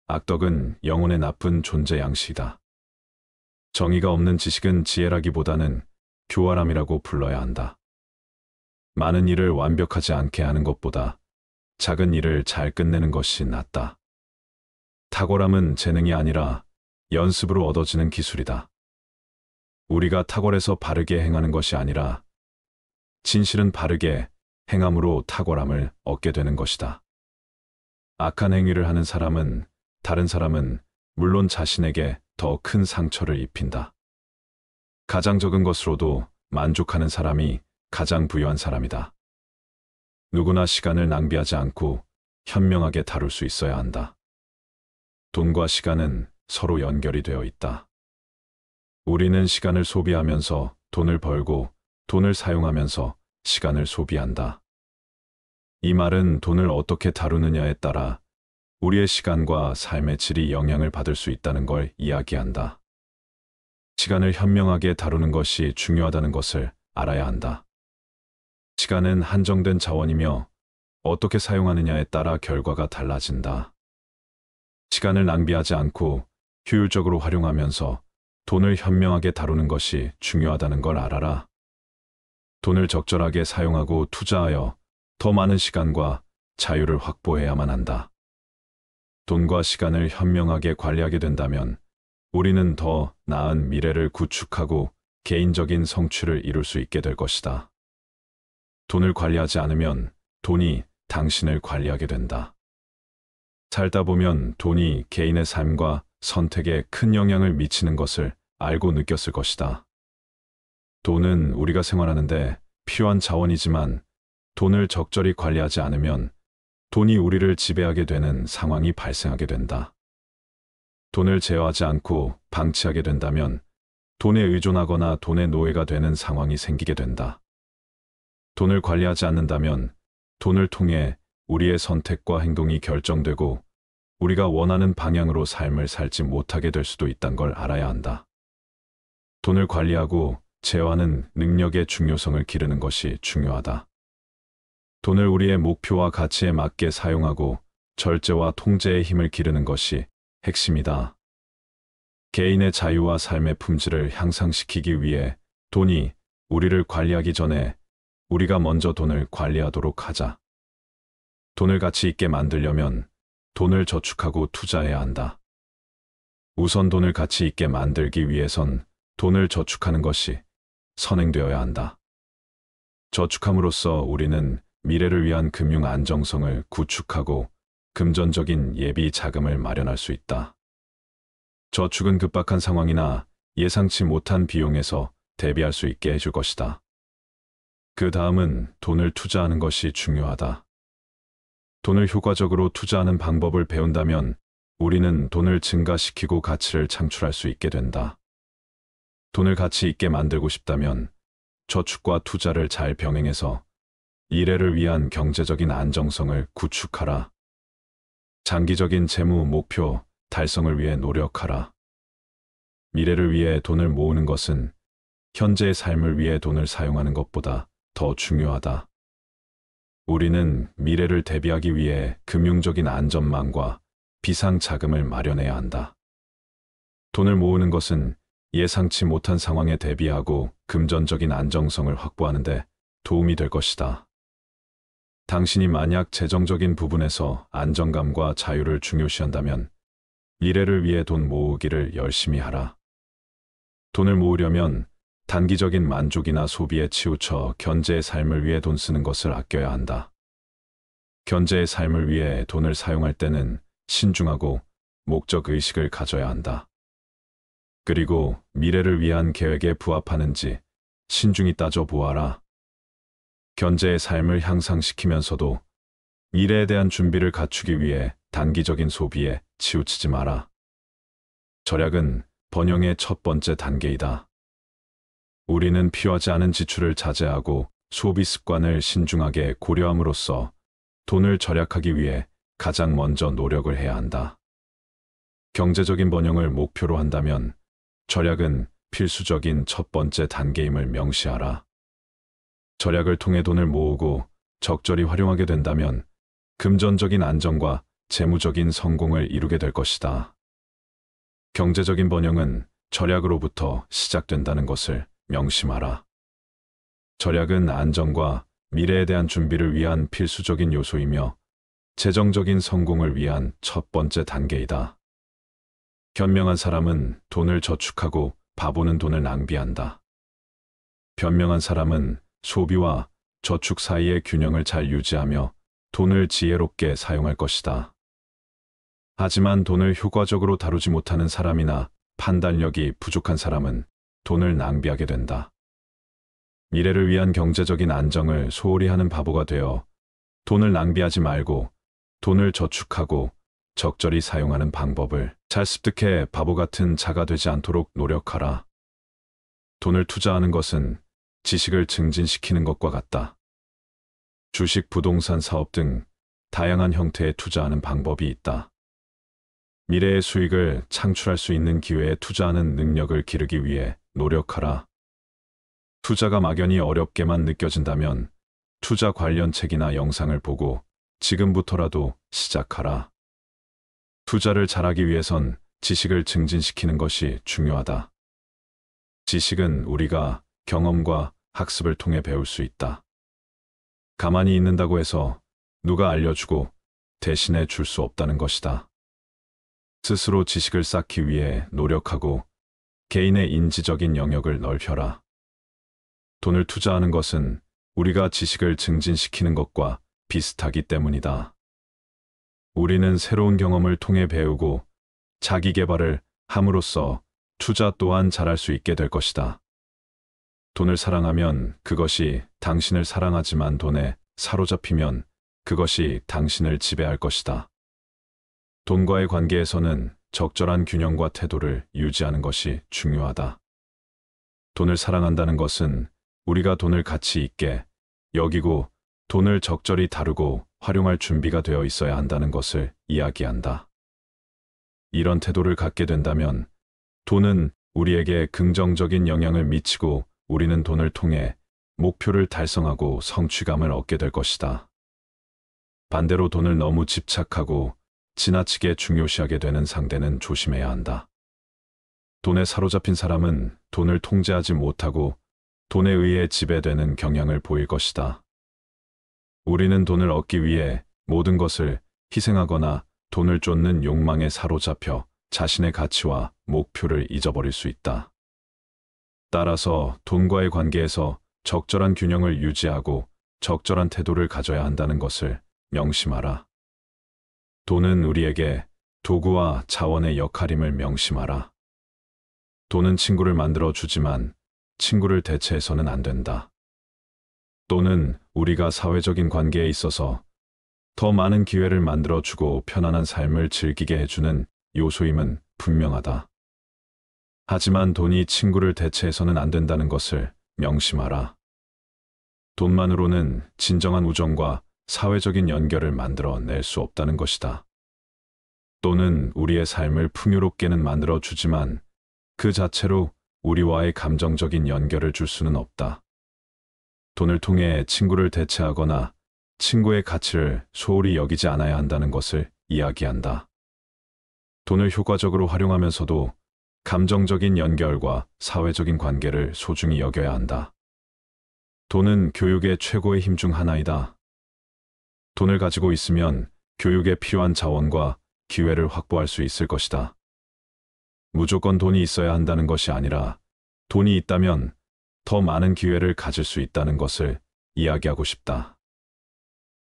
악덕은 영혼의 나쁜 존재 양식이다. 정의가 없는 지식은 지혜라기보다는 교활함이라고 불러야 한다. 많은 일을 완벽하지 않게 하는 것보다 작은 일을 잘 끝내는 것이 낫다. 탁월함은 재능이 아니라 연습으로 얻어지는 기술이다. 우리가 탁월해서 바르게 행하는 것이 아니라 진실은 바르게 행함으로 탁월함을 얻게 되는 것이다. 악한 행위를 하는 사람은 다른 사람은 물론 자신에게 더 큰 상처를 입힌다. 가장 적은 것으로도 만족하는 사람이 가장 부유한 사람이다. 누구나 시간을 낭비하지 않고 현명하게 다룰 수 있어야 한다. 돈과 시간은 서로 연결이 되어 있다. 우리는 시간을 소비하면서 돈을 벌고 돈을 사용하면서 시간을 소비한다. 이 말은 돈을 어떻게 다루느냐에 따라 우리의 시간과 삶의 질이 영향을 받을 수 있다는 걸 이야기한다. 시간을 현명하게 다루는 것이 중요하다는 것을 알아야 한다. 시간은 한정된 자원이며 어떻게 사용하느냐에 따라 결과가 달라진다. 시간을 낭비하지 않고 효율적으로 활용하면서 돈을 현명하게 다루는 것이 중요하다는 걸 알아라. 돈을 적절하게 사용하고 투자하여 더 많은 시간과 자유를 확보해야만 한다. 돈과 시간을 현명하게 관리하게 된다면 우리는 더 나은 미래를 구축하고 개인적인 성취를 이룰 수 있게 될 것이다. 돈을 관리하지 않으면 돈이 당신을 관리하게 된다. 살다 보면 돈이 개인의 삶과 선택에 큰 영향을 미치는 것을 알고 느꼈을 것이다. 돈은 우리가 생활하는데 필요한 자원이지만 돈을 적절히 관리하지 않으면 돈이 우리를 지배하게 되는 상황이 발생하게 된다. 돈을 제어하지 않고 방치하게 된다면 돈에 의존하거나 돈의 노예가 되는 상황이 생기게 된다. 돈을 관리하지 않는다면 돈을 통해 우리의 선택과 행동이 결정되고 우리가 원하는 방향으로 삶을 살지 못하게 될 수도 있다는 걸 알아야 한다. 돈을 관리하고 제어하는 능력의 중요성을 기르는 것이 중요하다. 돈을 우리의 목표와 가치에 맞게 사용하고 절제와 통제의 힘을 기르는 것이 핵심이다. 개인의 자유와 삶의 품질을 향상시키기 위해 돈이 우리를 관리하기 전에 우리가 먼저 돈을 관리하도록 하자. 돈을 가치 있게 만들려면 돈을 저축하고 투자해야 한다. 우선 돈을 가치 있게 만들기 위해선 돈을 저축하는 것이 선행되어야 한다. 저축함으로써 우리는 미래를 위한 금융 안정성을 구축하고 금전적인 예비 자금을 마련할 수 있다. 저축은 급박한 상황이나 예상치 못한 비용에서 대비할 수 있게 해줄 것이다. 그 다음은 돈을 투자하는 것이 중요하다. 돈을 효과적으로 투자하는 방법을 배운다면 우리는 돈을 증가시키고 가치를 창출할 수 있게 된다. 돈을 가치 있게 만들고 싶다면 저축과 투자를 잘 병행해서 미래를 위한 경제적인 안정성을 구축하라. 장기적인 재무 목표 달성을 위해 노력하라. 미래를 위해 돈을 모으는 것은 현재의 삶을 위해 돈을 사용하는 것보다 더 중요하다. 우리는 미래를 대비하기 위해 금융적인 안전망과 비상 자금을 마련해야 한다. 돈을 모으는 것은 예상치 못한 상황에 대비하고 금전적인 안정성을 확보하는 데 도움이 될 것이다. 당신이 만약 재정적인 부분에서 안정감과 자유를 중요시한다면 미래를 위해 돈 모으기를 열심히 하라. 돈을 모으려면 단기적인 만족이나 소비에 치우쳐 견제의 삶을 위해 돈 쓰는 것을 아껴야 한다. 견제의 삶을 위해 돈을 사용할 때는 신중하고 목적 의식을 가져야 한다. 그리고 미래를 위한 계획에 부합하는지 신중히 따져보아라. 견제의 삶을 향상시키면서도 미래에 대한 준비를 갖추기 위해 단기적인 소비에 치우치지 마라. 절약은 번영의 첫 번째 단계이다. 우리는 필요하지 않은 지출을 자제하고 소비 습관을 신중하게 고려함으로써 돈을 절약하기 위해 가장 먼저 노력을 해야 한다. 경제적인 번영을 목표로 한다면 절약은 필수적인 첫 번째 단계임을 명시하라. 절약을 통해 돈을 모으고 적절히 활용하게 된다면 금전적인 안정과 재무적인 성공을 이루게 될 것이다. 경제적인 번영은 절약으로부터 시작된다는 것을 명심하라. 절약은 안정과 미래에 대한 준비를 위한 필수적인 요소이며 재정적인 성공을 위한 첫 번째 단계이다. 현명한 사람은 돈을 저축하고 바보는 돈을 낭비한다. 현명한 사람은 소비와 저축 사이의 균형을 잘 유지하며 돈을 지혜롭게 사용할 것이다. 하지만 돈을 효과적으로 다루지 못하는 사람이나 판단력이 부족한 사람은 돈을 낭비하게 된다. 미래를 위한 경제적인 안정을 소홀히 하는 바보가 되어 돈을 낭비하지 말고 돈을 저축하고 적절히 사용하는 방법을 잘 습득해 바보 같은 자가 되지 않도록 노력하라. 돈을 투자하는 것은 지식을 증진시키는 것과 같다. 주식, 부동산 사업 등 다양한 형태의 투자하는 방법이 있다. 미래의 수익을 창출할 수 있는 기회에 투자하는 능력을 기르기 위해 노력하라. 투자가 막연히 어렵게만 느껴진다면 투자 관련 책이나 영상을 보고 지금부터라도 시작하라. 투자를 잘하기 위해선 지식을 증진시키는 것이 중요하다. 지식은 우리가 경험과 학습을 통해 배울 수 있다. 가만히 있는다고 해서 누가 알려주고 대신해 줄 수 없다는 것이다. 스스로 지식을 쌓기 위해 노력하고 개인의 인지적인 영역을 넓혀라. 돈을 투자하는 것은 우리가 지식을 증진시키는 것과 비슷하기 때문이다. 우리는 새로운 경험을 통해 배우고 자기 개발을 함으로써 투자 또한 잘할 수 있게 될 것이다. 돈을 사랑하면 그것이 당신을 사랑하지만 돈에 사로잡히면 그것이 당신을 지배할 것이다. 돈과의 관계에서는 적절한 균형과 태도를 유지하는 것이 중요하다. 돈을 사랑한다는 것은 우리가 돈을 가치 있게 여기고 돈을 적절히 다루고 활용할 준비가 되어 있어야 한다는 것을 이야기한다. 이런 태도를 갖게 된다면 돈은 우리에게 긍정적인 영향을 미치고 우리는 돈을 통해 목표를 달성하고 성취감을 얻게 될 것이다. 반대로 돈을 너무 집착하고 지나치게 중요시하게 되는 상대는 조심해야 한다. 돈에 사로잡힌 사람은 돈을 통제하지 못하고 돈에 의해 지배되는 경향을 보일 것이다. 우리는 돈을 얻기 위해 모든 것을 희생하거나 돈을 쫓는 욕망에 사로잡혀 자신의 가치와 목표를 잊어버릴 수 있다. 따라서 돈과의 관계에서 적절한 균형을 유지하고 적절한 태도를 가져야 한다는 것을 명심하라. 돈은 우리에게 도구와 자원의 역할임을 명심하라. 돈은 친구를 만들어 주지만 친구를 대체해서는 안 된다. 돈은 우리가 사회적인 관계에 있어서 더 많은 기회를 만들어 주고 편안한 삶을 즐기게 해주는 요소임은 분명하다. 하지만 돈이 친구를 대체해서는 안 된다는 것을 명심하라. 돈만으로는 진정한 우정과 사회적인 연결을 만들어 낼 수 없다는 것이다. 돈은 우리의 삶을 풍요롭게는 만들어 주지만 그 자체로 우리와의 감정적인 연결을 줄 수는 없다. 돈을 통해 친구를 대체하거나 친구의 가치를 소홀히 여기지 않아야 한다는 것을 이야기한다. 돈을 효과적으로 활용하면서도 감정적인 연결과 사회적인 관계를 소중히 여겨야 한다. 돈은 교육의 최고의 힘 중 하나이다. 돈을 가지고 있으면 교육에 필요한 자원과 기회를 확보할 수 있을 것이다. 무조건 돈이 있어야 한다는 것이 아니라 돈이 있다면 더 많은 기회를 가질 수 있다는 것을 이야기하고 싶다.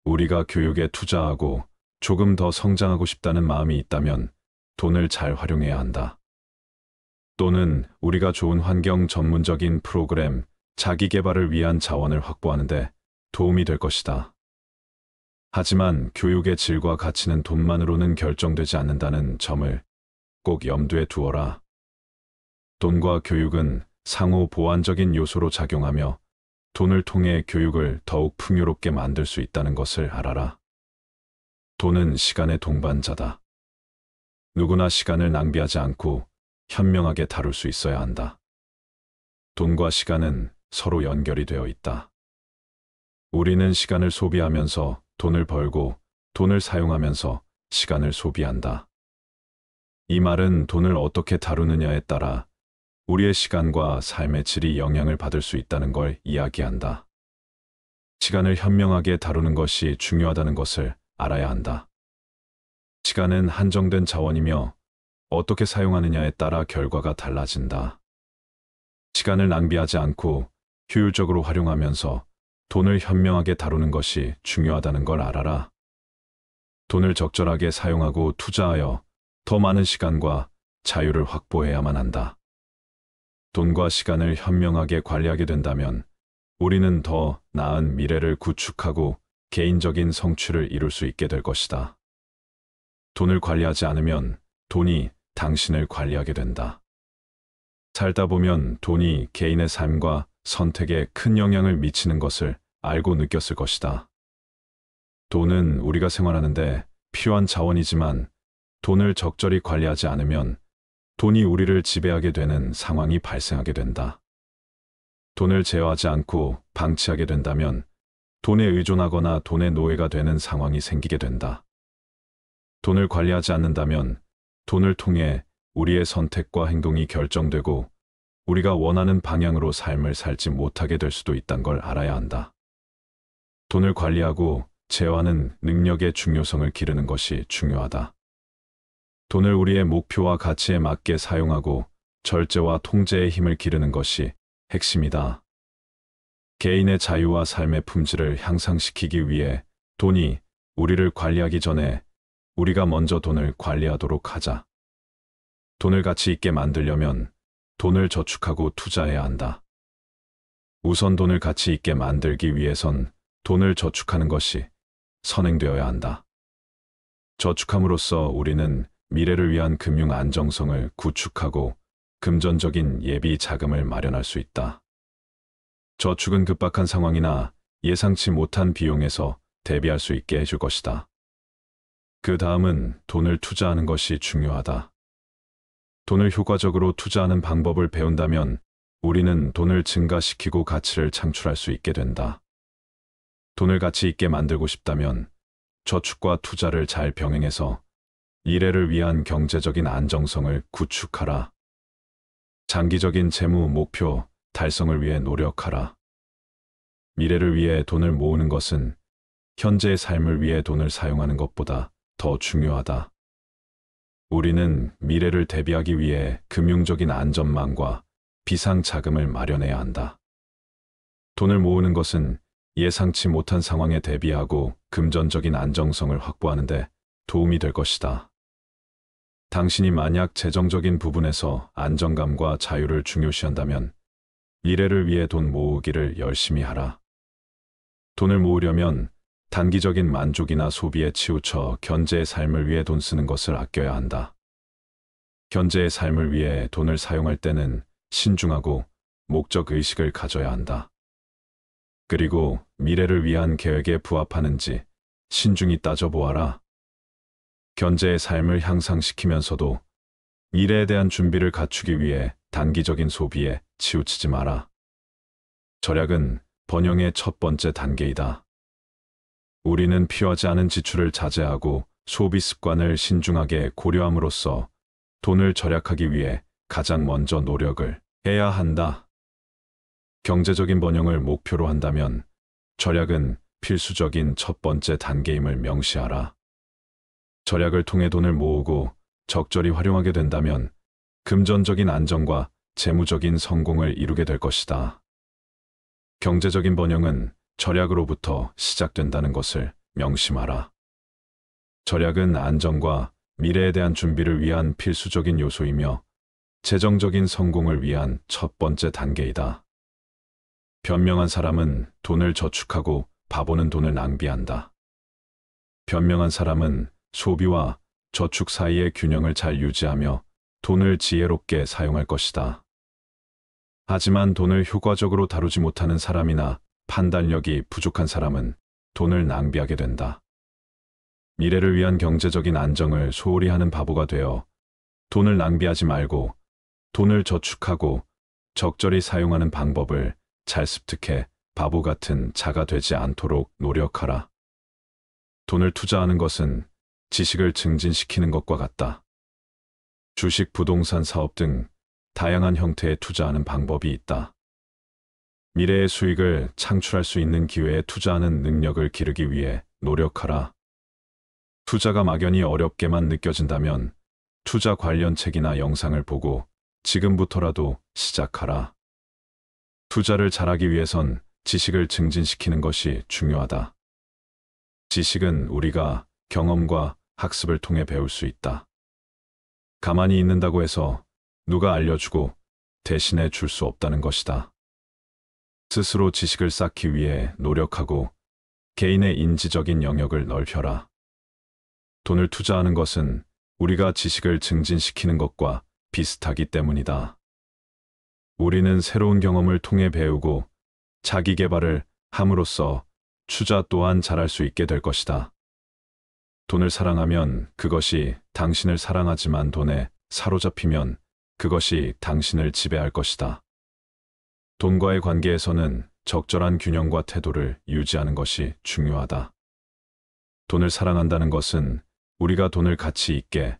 우리가 교육에 투자하고 조금 더 성장하고 싶다는 마음이 있다면 돈을 잘 활용해야 한다. 또는 우리가 좋은 환경 전문적인 프로그램, 자기 개발을 위한 자원을 확보하는 데 도움이 될 것이다. 하지만 교육의 질과 가치는 돈만으로는 결정되지 않는다는 점을 꼭 염두에 두어라. 돈과 교육은 상호 보완적인 요소로 작용하며 돈을 통해 교육을 더욱 풍요롭게 만들 수 있다는 것을 알아라. 돈은 시간의 동반자다. 누구나 시간을 낭비하지 않고 현명하게 다룰 수 있어야 한다. 돈과 시간은 서로 연결이 되어 있다. 우리는 시간을 소비하면서 돈을 벌고 돈을 사용하면서 시간을 소비한다. 이 말은 돈을 어떻게 다루느냐에 따라 우리의 시간과 삶의 질이 영향을 받을 수 있다는 걸 이야기한다. 시간을 현명하게 다루는 것이 중요하다는 것을 알아야 한다. 시간은 한정된 자원이며 어떻게 사용하느냐에 따라 결과가 달라진다. 시간을 낭비하지 않고 효율적으로 활용하면서 돈을 현명하게 다루는 것이 중요하다는 걸 알아라. 돈을 적절하게 사용하고 투자하여 더 많은 시간과 자유를 확보해야만 한다. 돈과 시간을 현명하게 관리하게 된다면 우리는 더 나은 미래를 구축하고 개인적인 성취를 이룰 수 있게 될 것이다. 돈을 관리하지 않으면 돈이 당신을 관리하게 된다. 살다 보면 돈이 개인의 삶과 선택에 큰 영향을 미치는 것을 알고 느꼈을 것이다. 돈은 우리가 생활하는데 필요한 자원이지만 돈을 적절히 관리하지 않으면 돈이 우리를 지배하게 되는 상황이 발생하게 된다. 돈을 제어하지 않고 방치하게 된다면 돈에 의존하거나 돈의 노예가 되는 상황이 생기게 된다. 돈을 관리하지 않는다면 돈을 통해 우리의 선택과 행동이 결정되고 우리가 원하는 방향으로 삶을 살지 못하게 될 수도 있다는 걸 알아야 한다. 돈을 관리하고 제어하는 능력의 중요성을 기르는 것이 중요하다. 돈을 우리의 목표와 가치에 맞게 사용하고 절제와 통제의 힘을 기르는 것이 핵심이다. 개인의 자유와 삶의 품질을 향상시키기 위해 돈이 우리를 관리하기 전에 우리가 먼저 돈을 관리하도록 하자. 돈을 가치 있게 만들려면 돈을 저축하고 투자해야 한다. 우선 돈을 가치 있게 만들기 위해선 돈을 저축하는 것이 선행되어야 한다. 저축함으로써 우리는 미래를 위한 금융 안정성을 구축하고 금전적인 예비 자금을 마련할 수 있다. 저축은 급박한 상황이나 예상치 못한 비용에서 대비할 수 있게 해줄 것이다. 그 다음은 돈을 투자하는 것이 중요하다. 돈을 효과적으로 투자하는 방법을 배운다면 우리는 돈을 증가시키고 가치를 창출할 수 있게 된다. 돈을 가치 있게 만들고 싶다면 저축과 투자를 잘 병행해서 미래를 위한 경제적인 안정성을 구축하라. 장기적인 재무 목표 달성을 위해 노력하라. 미래를 위해 돈을 모으는 것은 현재의 삶을 위해 돈을 사용하는 것보다 더 중요하다. 우리는 미래를 대비하기 위해 금융적인 안전망과 비상 자금을 마련해야 한다. 돈을 모으는 것은 예상치 못한 상황에 대비하고 금전적인 안정성을 확보하는 데 도움이 될 것이다. 당신이 만약 재정적인 부분에서 안정감과 자유를 중요시한다면 미래를 위해 돈 모으기를 열심히 하라. 돈을 모으려면 단기적인 만족이나 소비에 치우쳐 현재의 삶을 위해 돈 쓰는 것을 아껴야 한다. 현재의 삶을 위해 돈을 사용할 때는 신중하고 목적의식을 가져야 한다. 그리고 미래를 위한 계획에 부합하는지 신중히 따져보아라. 현재의 삶을 향상시키면서도 미래에 대한 준비를 갖추기 위해 단기적인 소비에 치우치지 마라. 절약은 번영의 첫 번째 단계이다. 우리는 필요하지 않은 지출을 자제하고 소비 습관을 신중하게 고려함으로써 돈을 절약하기 위해 가장 먼저 노력을 해야 한다. 경제적인 번영을 목표로 한다면 절약은 필수적인 첫 번째 단계임을 명시하라. 절약을 통해 돈을 모으고 적절히 활용하게 된다면 금전적인 안정과 재무적인 성공을 이루게 될 것이다. 경제적인 번영은 절약으로부터 시작된다는 것을 명심하라. 절약은 안정과 미래에 대한 준비를 위한 필수적인 요소이며 재정적인 성공을 위한 첫 번째 단계이다. 변명한 사람은 돈을 저축하고 바보는 돈을 낭비한다. 변명한 사람은 소비와 저축 사이의 균형을 잘 유지하며 돈을 지혜롭게 사용할 것이다. 하지만 돈을 효과적으로 다루지 못하는 사람이나 판단력이 부족한 사람은 돈을 낭비하게 된다. 미래를 위한 경제적인 안정을 소홀히 하는 바보가 되어 돈을 낭비하지 말고 돈을 저축하고 적절히 사용하는 방법을 잘 습득해 바보 같은 자가 되지 않도록 노력하라. 돈을 투자하는 것은 지식을 증진시키는 것과 같다. 주식, 부동산 사업 등 다양한 형태의 투자하는 방법이 있다. 미래의 수익을 창출할 수 있는 기회에 투자하는 능력을 기르기 위해 노력하라. 투자가 막연히 어렵게만 느껴진다면 투자 관련 책이나 영상을 보고 지금부터라도 시작하라. 투자를 잘하기 위해선 지식을 증진시키는 것이 중요하다. 지식은 우리가 경험과 학습을 통해 배울 수 있다. 가만히 있는다고 해서 누가 알려주고 대신해 줄 수 없다는 것이다. 스스로 지식을 쌓기 위해 노력하고 개인의 인지적인 영역을 넓혀라. 돈을 투자하는 것은 우리가 지식을 증진시키는 것과 비슷하기 때문이다. 우리는 새로운 경험을 통해 배우고 자기 개발을 함으로써 투자 또한 잘할 수 있게 될 것이다. 돈을 사랑하면 그것이 당신을 사랑하지만 돈에 사로잡히면 그것이 당신을 지배할 것이다. 돈과의 관계에서는 적절한 균형과 태도를 유지하는 것이 중요하다. 돈을 사랑한다는 것은 우리가 돈을 가치 있게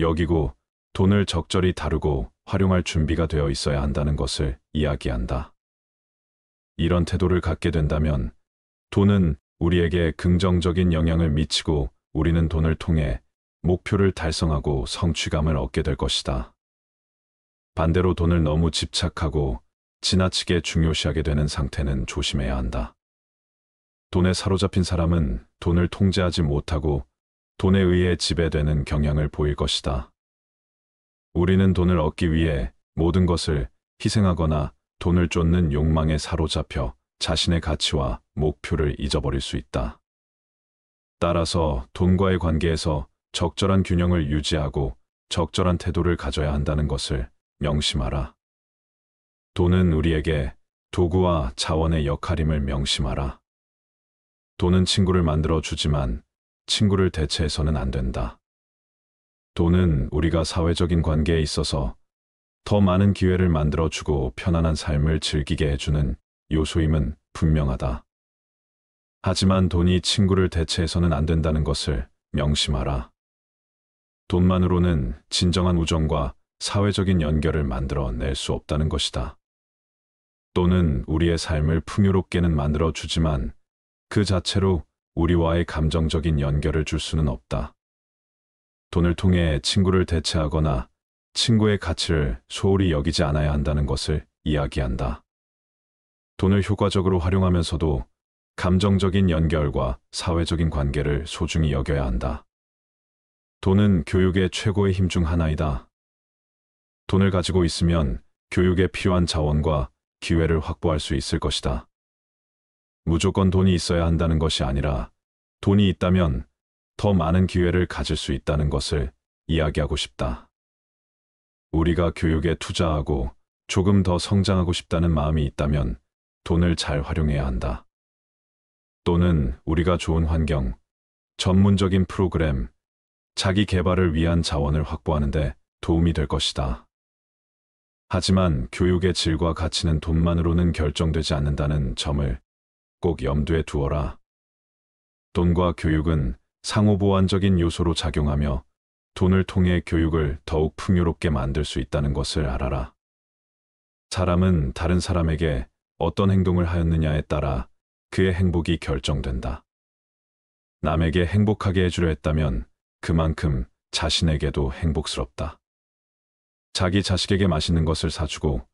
여기고 돈을 적절히 다루고 활용할 준비가 되어 있어야 한다는 것을 이야기한다. 이런 태도를 갖게 된다면 돈은 우리에게 긍정적인 영향을 미치고 우리는 돈을 통해 목표를 달성하고 성취감을 얻게 될 것이다. 반대로 돈을 너무 집착하고 지나치게 중요시하게 되는 상태는 조심해야 한다. 돈에 사로잡힌 사람은 돈을 통제하지 못하고 돈에 의해 지배되는 경향을 보일 것이다. 우리는 돈을 얻기 위해 모든 것을 희생하거나 돈을 쫓는 욕망에 사로잡혀 자신의 가치와 목표를 잊어버릴 수 있다. 따라서 돈과의 관계에서 적절한 균형을 유지하고 적절한 태도를 가져야 한다는 것을 명심하라. 돈은 우리에게 도구와 자원의 역할임을 명심하라. 돈은 친구를 만들어 주지만 친구를 대체해서는 안 된다. 돈은 우리가 사회적인 관계에 있어서 더 많은 기회를 만들어 주고 편안한 삶을 즐기게 해주는 요소임은 분명하다. 하지만 돈이 친구를 대체해서는 안 된다는 것을 명심하라. 돈만으로는 진정한 우정과 사회적인 연결을 만들어 낼 수 없다는 것이다. 돈은 우리의 삶을 풍요롭게는 만들어 주지만 그 자체로 우리와의 감정적인 연결을 줄 수는 없다. 돈을 통해 친구를 대체하거나 친구의 가치를 소홀히 여기지 않아야 한다는 것을 이야기한다. 돈을 효과적으로 활용하면서도 감정적인 연결과 사회적인 관계를 소중히 여겨야 한다. 돈은 교육의 최고의 힘 중 하나이다. 돈을 가지고 있으면 교육에 필요한 자원과 기회를 확보할 수 있을 것이다. 무조건 돈이 있어야 한다는 것이 아니라 돈이 있다면 더 많은 기회를 가질 수 있다는 것을 이야기하고 싶다. 우리가 교육에 투자하고 조금 더 성장하고 싶다는 마음이 있다면 돈을 잘 활용해야 한다. 또는 우리가 좋은 환경, 전문적인 프로그램, 자기 개발을 위한 자원을 확보하는 데 도움이 될 것이다. 하지만 교육의 질과 가치는 돈만으로는 결정되지 않는다는 점을 꼭 염두에 두어라. 돈과 교육은 상호보완적인 요소로 작용하며 돈을 통해 교육을 더욱 풍요롭게 만들 수 있다는 것을 알아라. 사람은 다른 사람에게 어떤 행동을 하였느냐에 따라 그의 행복이 결정된다. 남에게 행복하게 해주려 했다면 그만큼 자신에게도 행복스럽다. 자기 자식에게 맛있는 것을 사주고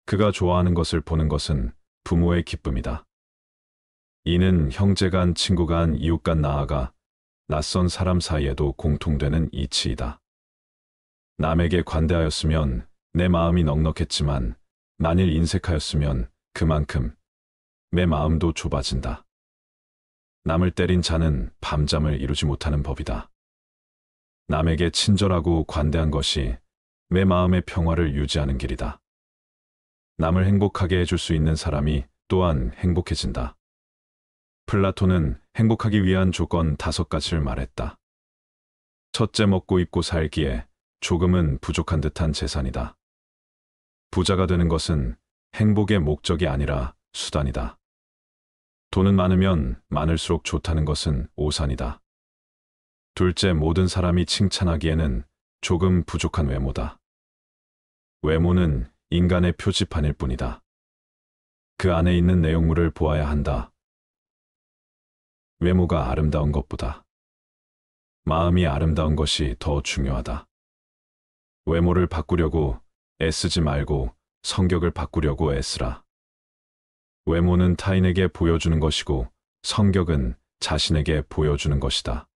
그가 좋아하는 것을 보는 것은 부모의 기쁨이다. 이는 형제 간, 친구 간, 이웃 간 나아가 낯선 사람 사이에도 공통되는 이치이다. 남에게 관대하였으면 내 마음이 넉넉했지만 만일 인색하였으면 그만큼 내 마음도 좁아진다. 남을 때린 자는 밤잠을 이루지 못하는 법이다. 남에게 친절하고 관대한 것이 내 마음의 평화를 유지하는 길이다. 남을 행복하게 해줄 수 있는 사람이 또한 행복해진다. 플라톤은 행복하기 위한 조건 5가지를 말했다. 첫째, 먹고 입고 살기에 조금은 부족한 듯한 재산이다. 부자가 되는 것은 행복의 목적이 아니라 수단이다. 돈은 많으면 많을수록 좋다는 것은 오산이다. 둘째, 모든 사람이 칭찬하기에는 조금 부족한 외모다. 외모는 인간의 표지판일 뿐이다. 그 안에 있는 내용물을 보아야 한다. 외모가 아름다운 것보다 마음이 아름다운 것이 더 중요하다. 외모를 바꾸려고 애쓰지 말고 성격을 바꾸려고 애쓰라. 외모는 타인에게 보여주는 것이고 성격은 자신에게 보여주는 것이다.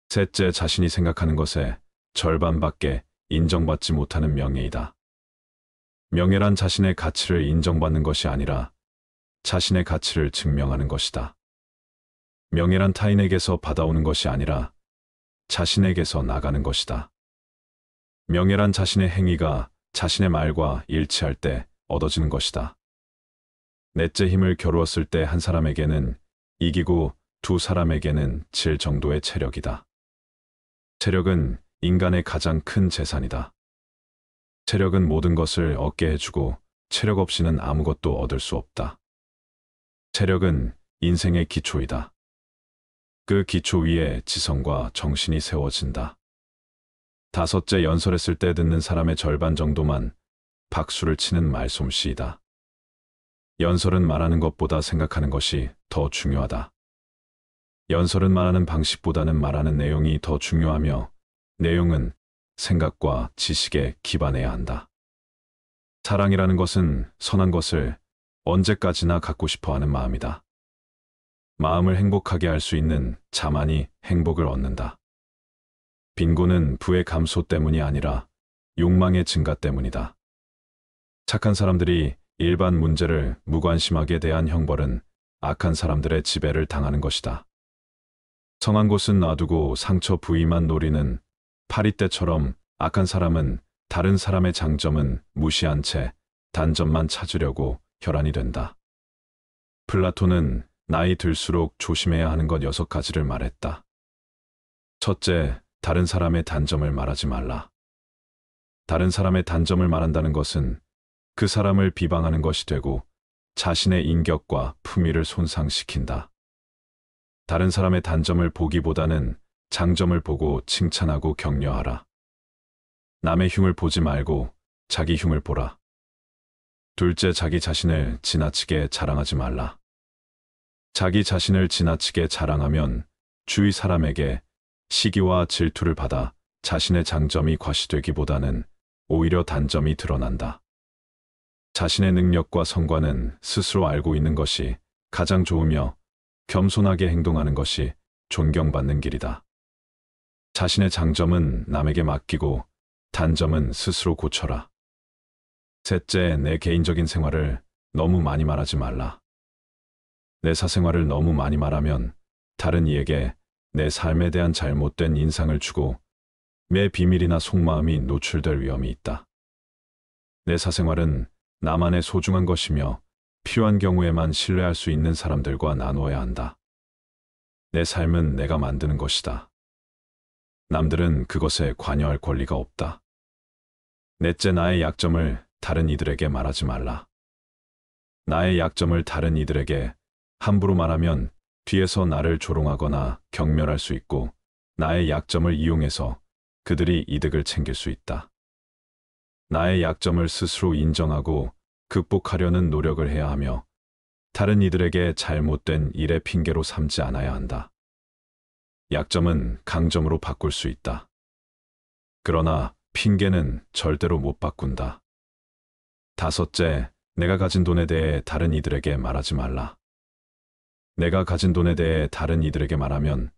셋째, 자신이 생각하는 것의 절반밖에 인정받지 못하는 명예이다. 명예란 자신의 가치를 인정받는 것이 아니라 자신의 가치를 증명하는 것이다. 명예란 타인에게서 받아오는 것이 아니라 자신에게서 나가는 것이다. 명예란 자신의 행위가 자신의 말과 일치할 때 얻어지는 것이다. 넷째, 힘을 겨루었을 때 한 사람에게는 이기고 두 사람에게는 질 정도의 체력이다. 체력은 인간의 가장 큰 재산이다. 체력은 모든 것을 얻게 해주고 체력 없이는 아무것도 얻을 수 없다. 체력은 인생의 기초이다. 그 기초 위에 지성과 정신이 세워진다. 다섯째, 연설했을 때 듣는 사람의 절반 정도만 박수를 치는 말솜씨이다. 연설은 말하는 것보다 생각하는 것이 더 중요하다. 연설은 말하는 방식보다는 말하는 내용이 더 중요하며 내용은 생각과 지식에 기반해야 한다. 사랑이라는 것은 선한 것을 언제까지나 갖고 싶어 하는 마음이다. 마음을 행복하게 할 수 있는 자만이 행복을 얻는다. 빈곤은 부의 감소 때문이 아니라 욕망의 증가 때문이다. 착한 사람들이 일반 문제를 무관심하게 대한 형벌은 악한 사람들의 지배를 당하는 것이다. 성한 곳은 놔두고 상처 부위만 노리는 파리떼처럼 악한 사람은 다른 사람의 장점은 무시한 채 단점만 찾으려고 혈안이 된다. 플라톤은 나이 들수록 조심해야 하는 것 6가지를 말했다. 첫째, 다른 사람의 단점을 말하지 말라. 다른 사람의 단점을 말한다는 것은 그 사람을 비방하는 것이 되고 자신의 인격과 품위를 손상시킨다. 다른 사람의 단점을 보기보다는 장점을 보고 칭찬하고 격려하라. 남의 흉을 보지 말고 자기 흉을 보라. 둘째, 자기 자신을 지나치게 자랑하지 말라. 자기 자신을 지나치게 자랑하면 주위 사람에게 시기와 질투를 받아 자신의 장점이 과시되기보다는 오히려 단점이 드러난다. 자신의 능력과 성과는 스스로 알고 있는 것이 가장 좋으며 겸손하게 행동하는 것이 존경받는 길이다. 자신의 장점은 남에게 맡기고 단점은 스스로 고쳐라. 셋째, 내 개인적인 생활을 너무 많이 말하지 말라. 내 사생활을 너무 많이 말하면 다른 이에게 내 삶에 대한 잘못된 인상을 주고 내 비밀이나 속마음이 노출될 위험이 있다. 내 사생활은 나만의 소중한 것이며 필요한 경우에만 신뢰할 수 있는 사람들과 나누어야 한다. 내 삶은 내가 만드는 것이다. 남들은 그것에 관여할 권리가 없다. 넷째, 나의 약점을 다른 이들에게 말하지 말라. 나의 약점을 다른 이들에게 함부로 말하면 뒤에서 나를 조롱하거나 경멸할 수 있고 나의 약점을 이용해서 그들이 이득을 챙길 수 있다. 나의 약점을 스스로 인정하고 극복하려는 노력을 해야 하며 다른 이들에게 잘못된 일의 핑계로 삼지 않아야 한다. 약점은 강점으로 바꿀 수 있다. 그러나 핑계는 절대로 못 바꾼다. 다섯째, 내가 가진 돈에 대해 다른 이들에게 말하지 말라. 내가 가진 돈에 대해 다른 이들에게 말하면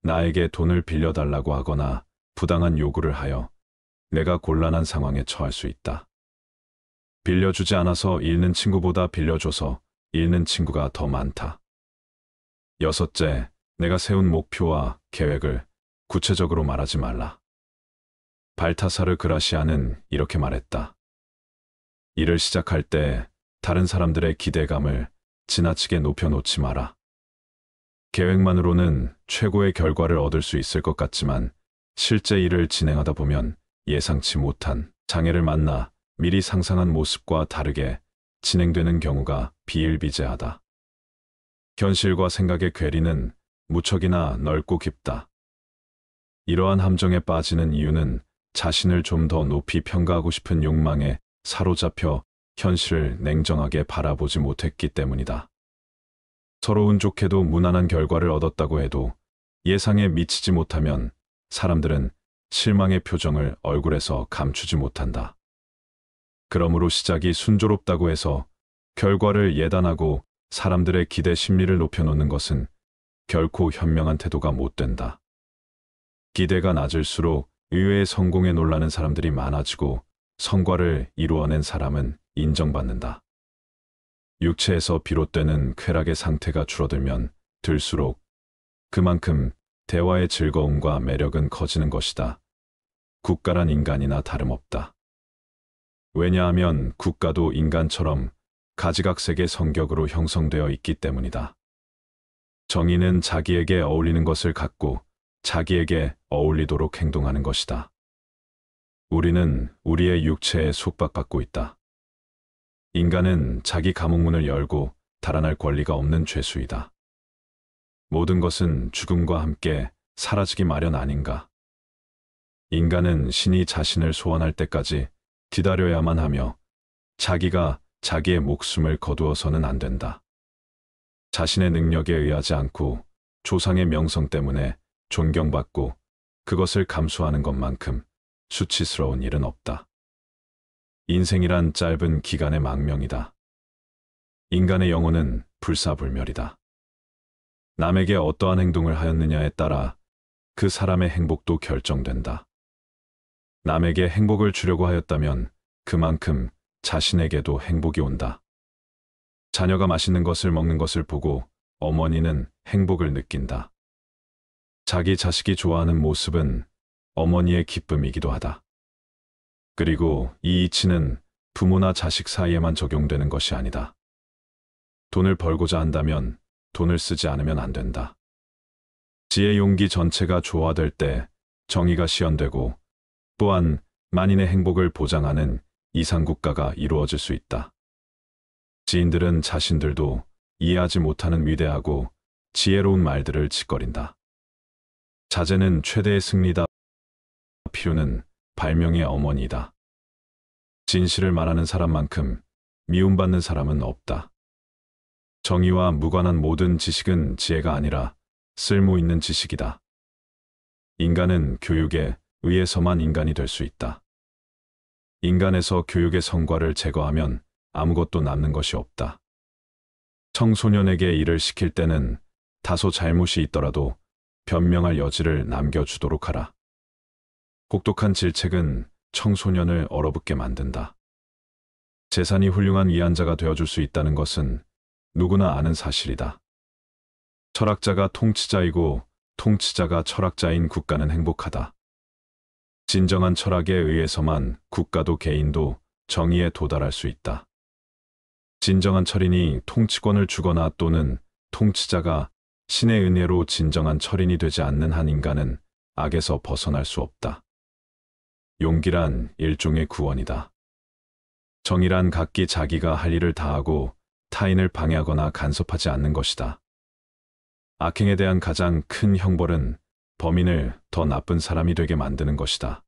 나에게 돈을 빌려달라고 하거나 부당한 요구를 하여 내가 곤란한 상황에 처할 수 있다. 빌려주지 않아서 잃는 친구보다 빌려줘서 잃는 친구가 더 많다. 여섯째, 내가 세운 목표와 계획을 구체적으로 말하지 말라. 발타사르 그라시아는 이렇게 말했다. 일을 시작할 때 다른 사람들의 기대감을 지나치게 높여놓지 마라. 계획만으로는 최고의 결과를 얻을 수 있을 것 같지만 실제 일을 진행하다 보면 예상치 못한 장애를 만나 미리 상상한 모습과 다르게 진행되는 경우가 비일비재하다. 현실과 생각의 괴리는 무척이나 넓고 깊다. 이러한 함정에 빠지는 이유는 자신을 좀 더 높이 평가하고 싶은 욕망에 사로잡혀 현실을 냉정하게 바라보지 못했기 때문이다. 서로 운 좋게도 무난한 결과를 얻었다고 해도 예상에 미치지 못하면 사람들은 실망의 표정을 얼굴에서 감추지 못한다. 그러므로 시작이 순조롭다고 해서 결과를 예단하고 사람들의 기대 심리를 높여놓는 것은 결코 현명한 태도가 못 된다. 기대가 낮을수록 의외의 성공에 놀라는 사람들이 많아지고 성과를 이루어낸 사람은 인정받는다. 육체에서 비롯되는 쾌락의 상태가 줄어들면 들수록 그만큼 대화의 즐거움과 매력은 커지는 것이다. 국가란 인간이나 다름없다. 왜냐하면 국가도 인간처럼 가지각색의 성격으로 형성되어 있기 때문이다. 정의는 자기에게 어울리는 것을 갖고 자기에게 어울리도록 행동하는 것이다. 우리는 우리의 육체에 속박받고 있다. 인간은 자기 감옥문을 열고 달아날 권리가 없는 죄수이다. 모든 것은 죽음과 함께 사라지기 마련 아닌가. 인간은 신이 자신을 소환할 때까지 기다려야만 하며 자기가 자기의 목숨을 거두어서는 안 된다. 자신의 능력에 의하지 않고 조상의 명성 때문에 존경받고 그것을 감수하는 것만큼 수치스러운 일은 없다. 인생이란 짧은 기간의 망명이다. 인간의 영혼은 불사불멸이다. 남에게 어떠한 행동을 하였느냐에 따라 그 사람의 행복도 결정된다. 남에게 행복을 주려고 하였다면 그만큼 자신에게도 행복이 온다. 자녀가 맛있는 것을 먹는 것을 보고 어머니는 행복을 느낀다. 자기 자식이 좋아하는 모습은 어머니의 기쁨이기도 하다. 그리고 이 이치는 부모나 자식 사이에만 적용되는 것이 아니다. 돈을 벌고자 한다면 돈을 쓰지 않으면 안 된다. 지혜 용기 전체가 조화될 때 정의가 실현되고 또한 만인의 행복을 보장하는 이상국가가 이루어질 수 있다. 지인들은 자신들도 이해하지 못하는 위대하고 지혜로운 말들을 짓거린다. 자제는 최대의 승리다. 필요는 발명의 어머니이다. 진실을 말하는 사람만큼 미움받는 사람은 없다. 정의와 무관한 모든 지식은 지혜가 아니라 쓸모 있는 지식이다. 인간은 교육에 의해서만 인간이 될 수 있다. 인간에서 교육의 성과를 제거하면 아무것도 남는 것이 없다. 청소년에게 일을 시킬 때는 다소 잘못이 있더라도 변명할 여지를 남겨주도록 하라. 혹독한 질책은 청소년을 얼어붙게 만든다. 재산이 훌륭한 위안자가 되어줄 수 있다는 것은 누구나 아는 사실이다. 철학자가 통치자이고 통치자가 철학자인 국가는 행복하다. 진정한 철학에 의해서만 국가도 개인도 정의에 도달할 수 있다. 진정한 철인이 통치권을 주거나 또는 통치자가 신의 은혜로 진정한 철인이 되지 않는 한 인간은 악에서 벗어날 수 없다. 용기란 일종의 구원이다. 정의란 각기 자기가 할 일을 다하고 타인을 방해하거나 간섭하지 않는 것이다. 악행에 대한 가장 큰 형벌은 범인을 더 나쁜 사람이 되게 만드는 것이다.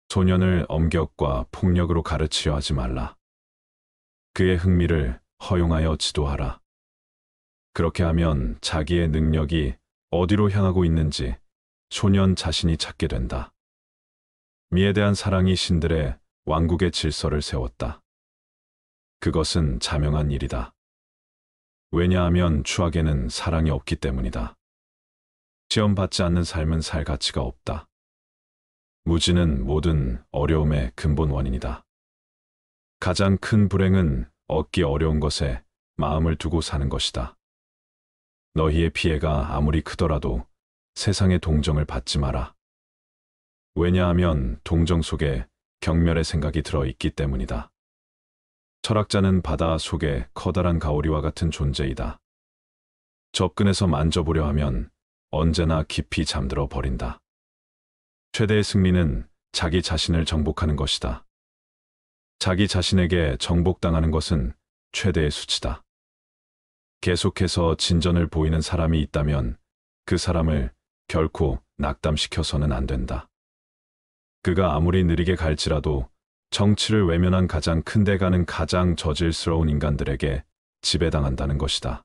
소년을 엄격과 폭력으로 가르치려 하지 말라. 그의 흥미를 허용하여 지도하라. 그렇게 하면 자기의 능력이 어디로 향하고 있는지 소년 자신이 찾게 된다. 미에 대한 사랑이 신들의 왕국의 질서를 세웠다. 그것은 자명한 일이다. 왜냐하면 추악에는 사랑이 없기 때문이다. 시험받지 않는 삶은 살 가치가 없다. 무지는 모든 어려움의 근본 원인이다. 가장 큰 불행은 얻기 어려운 것에 마음을 두고 사는 것이다. 너희의 피해가 아무리 크더라도 세상의 동정을 받지 마라. 왜냐하면 동정 속에 경멸의 생각이 들어있기 때문이다. 철학자는 바다 속에 커다란 가오리와 같은 존재이다. 접근해서 만져보려 하면 언제나 깊이 잠들어 버린다. 최대의 승리는 자기 자신을 정복하는 것이다. 자기 자신에게 정복당하는 것은 최대의 수치다. 계속해서 진전을 보이는 사람이 있다면 그 사람을 결코 낙담시켜서는 안 된다. 그가 아무리 느리게 갈지라도 정치를 외면한 가장 큰 대가는 가장 저질스러운 인간들에게 지배당한다는 것이다.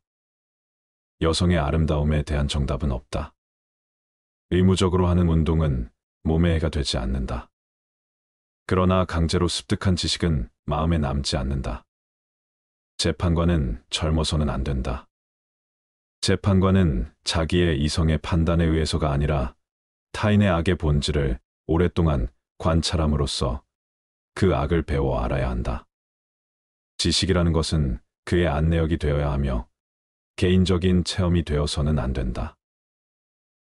여성의 아름다움에 대한 정답은 없다. 의무적으로 하는 운동은 몸에 해가 되지 않는다. 그러나 강제로 습득한 지식은 마음에 남지 않는다. 재판관은 젊어서는 안 된다. 재판관은 자기의 이성의 판단에 의해서가 아니라 타인의 악의 본질을 오랫동안 관찰함으로써 그 악을 배워 알아야 한다. 지식이라는 것은 그의 안내역이 되어야 하며 개인적인 체험이 되어서는 안 된다.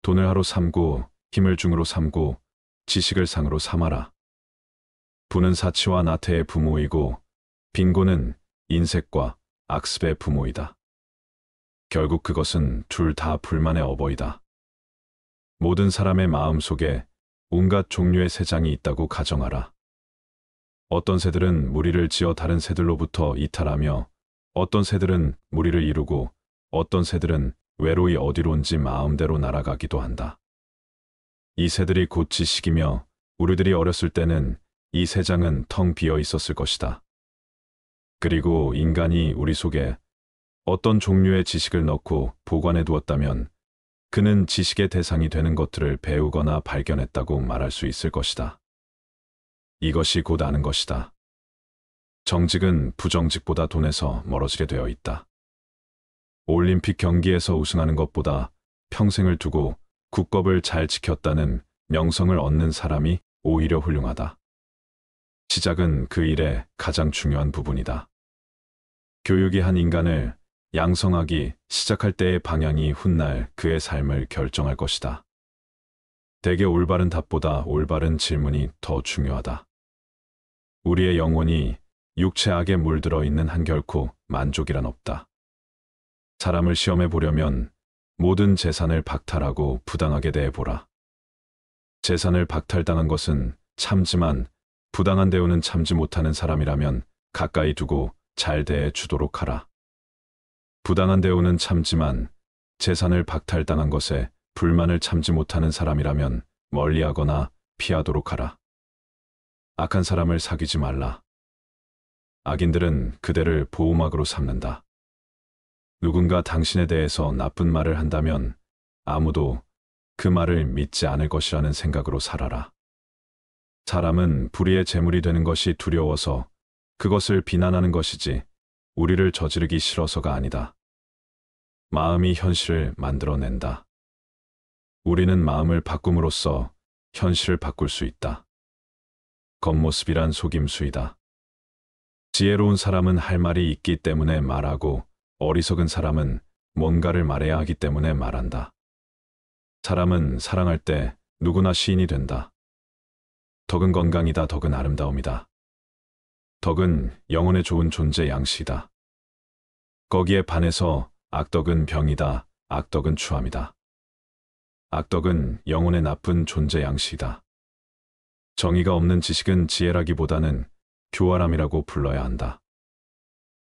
돈을 하로 삼고 힘을 중으로 삼고 지식을 상으로 삼아라. 부는 사치와 나태의 부모이고 빈곤은 인색과 악습의 부모이다. 결국 그것은 둘 다 불만의 어버이다. 모든 사람의 마음 속에 온갖 종류의 새장이 있다고 가정하라. 어떤 새들은 무리를 지어 다른 새들로부터 이탈하며 어떤 새들은 무리를 이루고 어떤 새들은 외로이 어디론지 마음대로 날아가기도 한다. 이 새들이 곧 지식이며 우리들이 어렸을 때는 이 세 장은 텅 비어 있었을 것이다. 그리고 인간이 우리 속에 어떤 종류의 지식을 넣고 보관해 두었다면 그는 지식의 대상이 되는 것들을 배우거나 발견했다고 말할 수 있을 것이다. 이것이 곧 아는 것이다. 정직은 부정직보다 돈에서 멀어지게 되어 있다. 올림픽 경기에서 우승하는 것보다 평생을 두고 국법을 잘 지켰다는 명성을 얻는 사람이 오히려 훌륭하다. 시작은 그 일의 가장 중요한 부분이다. 교육이 한 인간을 양성하기 시작할 때의 방향이 훗날 그의 삶을 결정할 것이다. 대개 올바른 답보다 올바른 질문이 더 중요하다. 우리의 영혼이 육체 악에 물들어 있는 한 결코 만족이란 없다. 사람을 시험해 보려면 모든 재산을 박탈하고 부당하게 대해보라. 재산을 박탈당한 것은 참지만 부당한 대우는 참지 못하는 사람이라면 가까이 두고 잘 대해 주도록 하라. 부당한 대우는 참지만 재산을 박탈당한 것에 불만을 참지 못하는 사람이라면 멀리하거나 피하도록 하라. 악한 사람을 사귀지 말라. 악인들은 그대를 보호막으로 삼는다. 누군가 당신에 대해서 나쁜 말을 한다면 아무도 그 말을 믿지 않을 것이라는 생각으로 살아라. 사람은 불의의 제물이 되는 것이 두려워서 그것을 비난하는 것이지 우리를 저지르기 싫어서가 아니다. 마음이 현실을 만들어낸다. 우리는 마음을 바꿈으로써 현실을 바꿀 수 있다. 겉모습이란 속임수이다. 지혜로운 사람은 할 말이 있기 때문에 말하고 어리석은 사람은 뭔가를 말해야 하기 때문에 말한다. 사람은 사랑할 때 누구나 시인이 된다. 덕은 건강이다. 덕은 아름다움이다. 덕은 영혼에 좋은 존재 양식이다. 거기에 반해서 악덕은 병이다. 악덕은 추함이다. 악덕은 영혼의 나쁜 존재 양식이다. 정의가 없는 지식은 지혜라기보다는 교활함이라고 불러야 한다.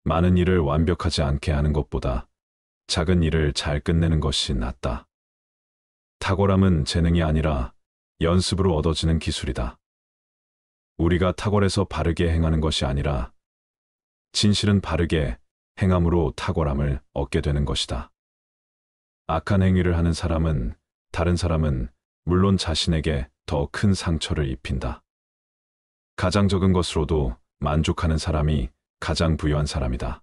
많은 일을 완벽하지 않게 하는 것보다 작은 일을 잘 끝내는 것이 낫다. 탁월함은 재능이 아니라 연습으로 얻어지는 기술이다. 우리가 탁월해서 바르게 행하는 것이 아니라 진실은 바르게 행함으로 탁월함을 얻게 되는 것이다. 악한 행위를 하는 사람은 다른 사람은 물론 자신에게 더 큰 상처를 입힌다. 가장 적은 것으로도 만족하는 사람이 가장 부유한 사람이다.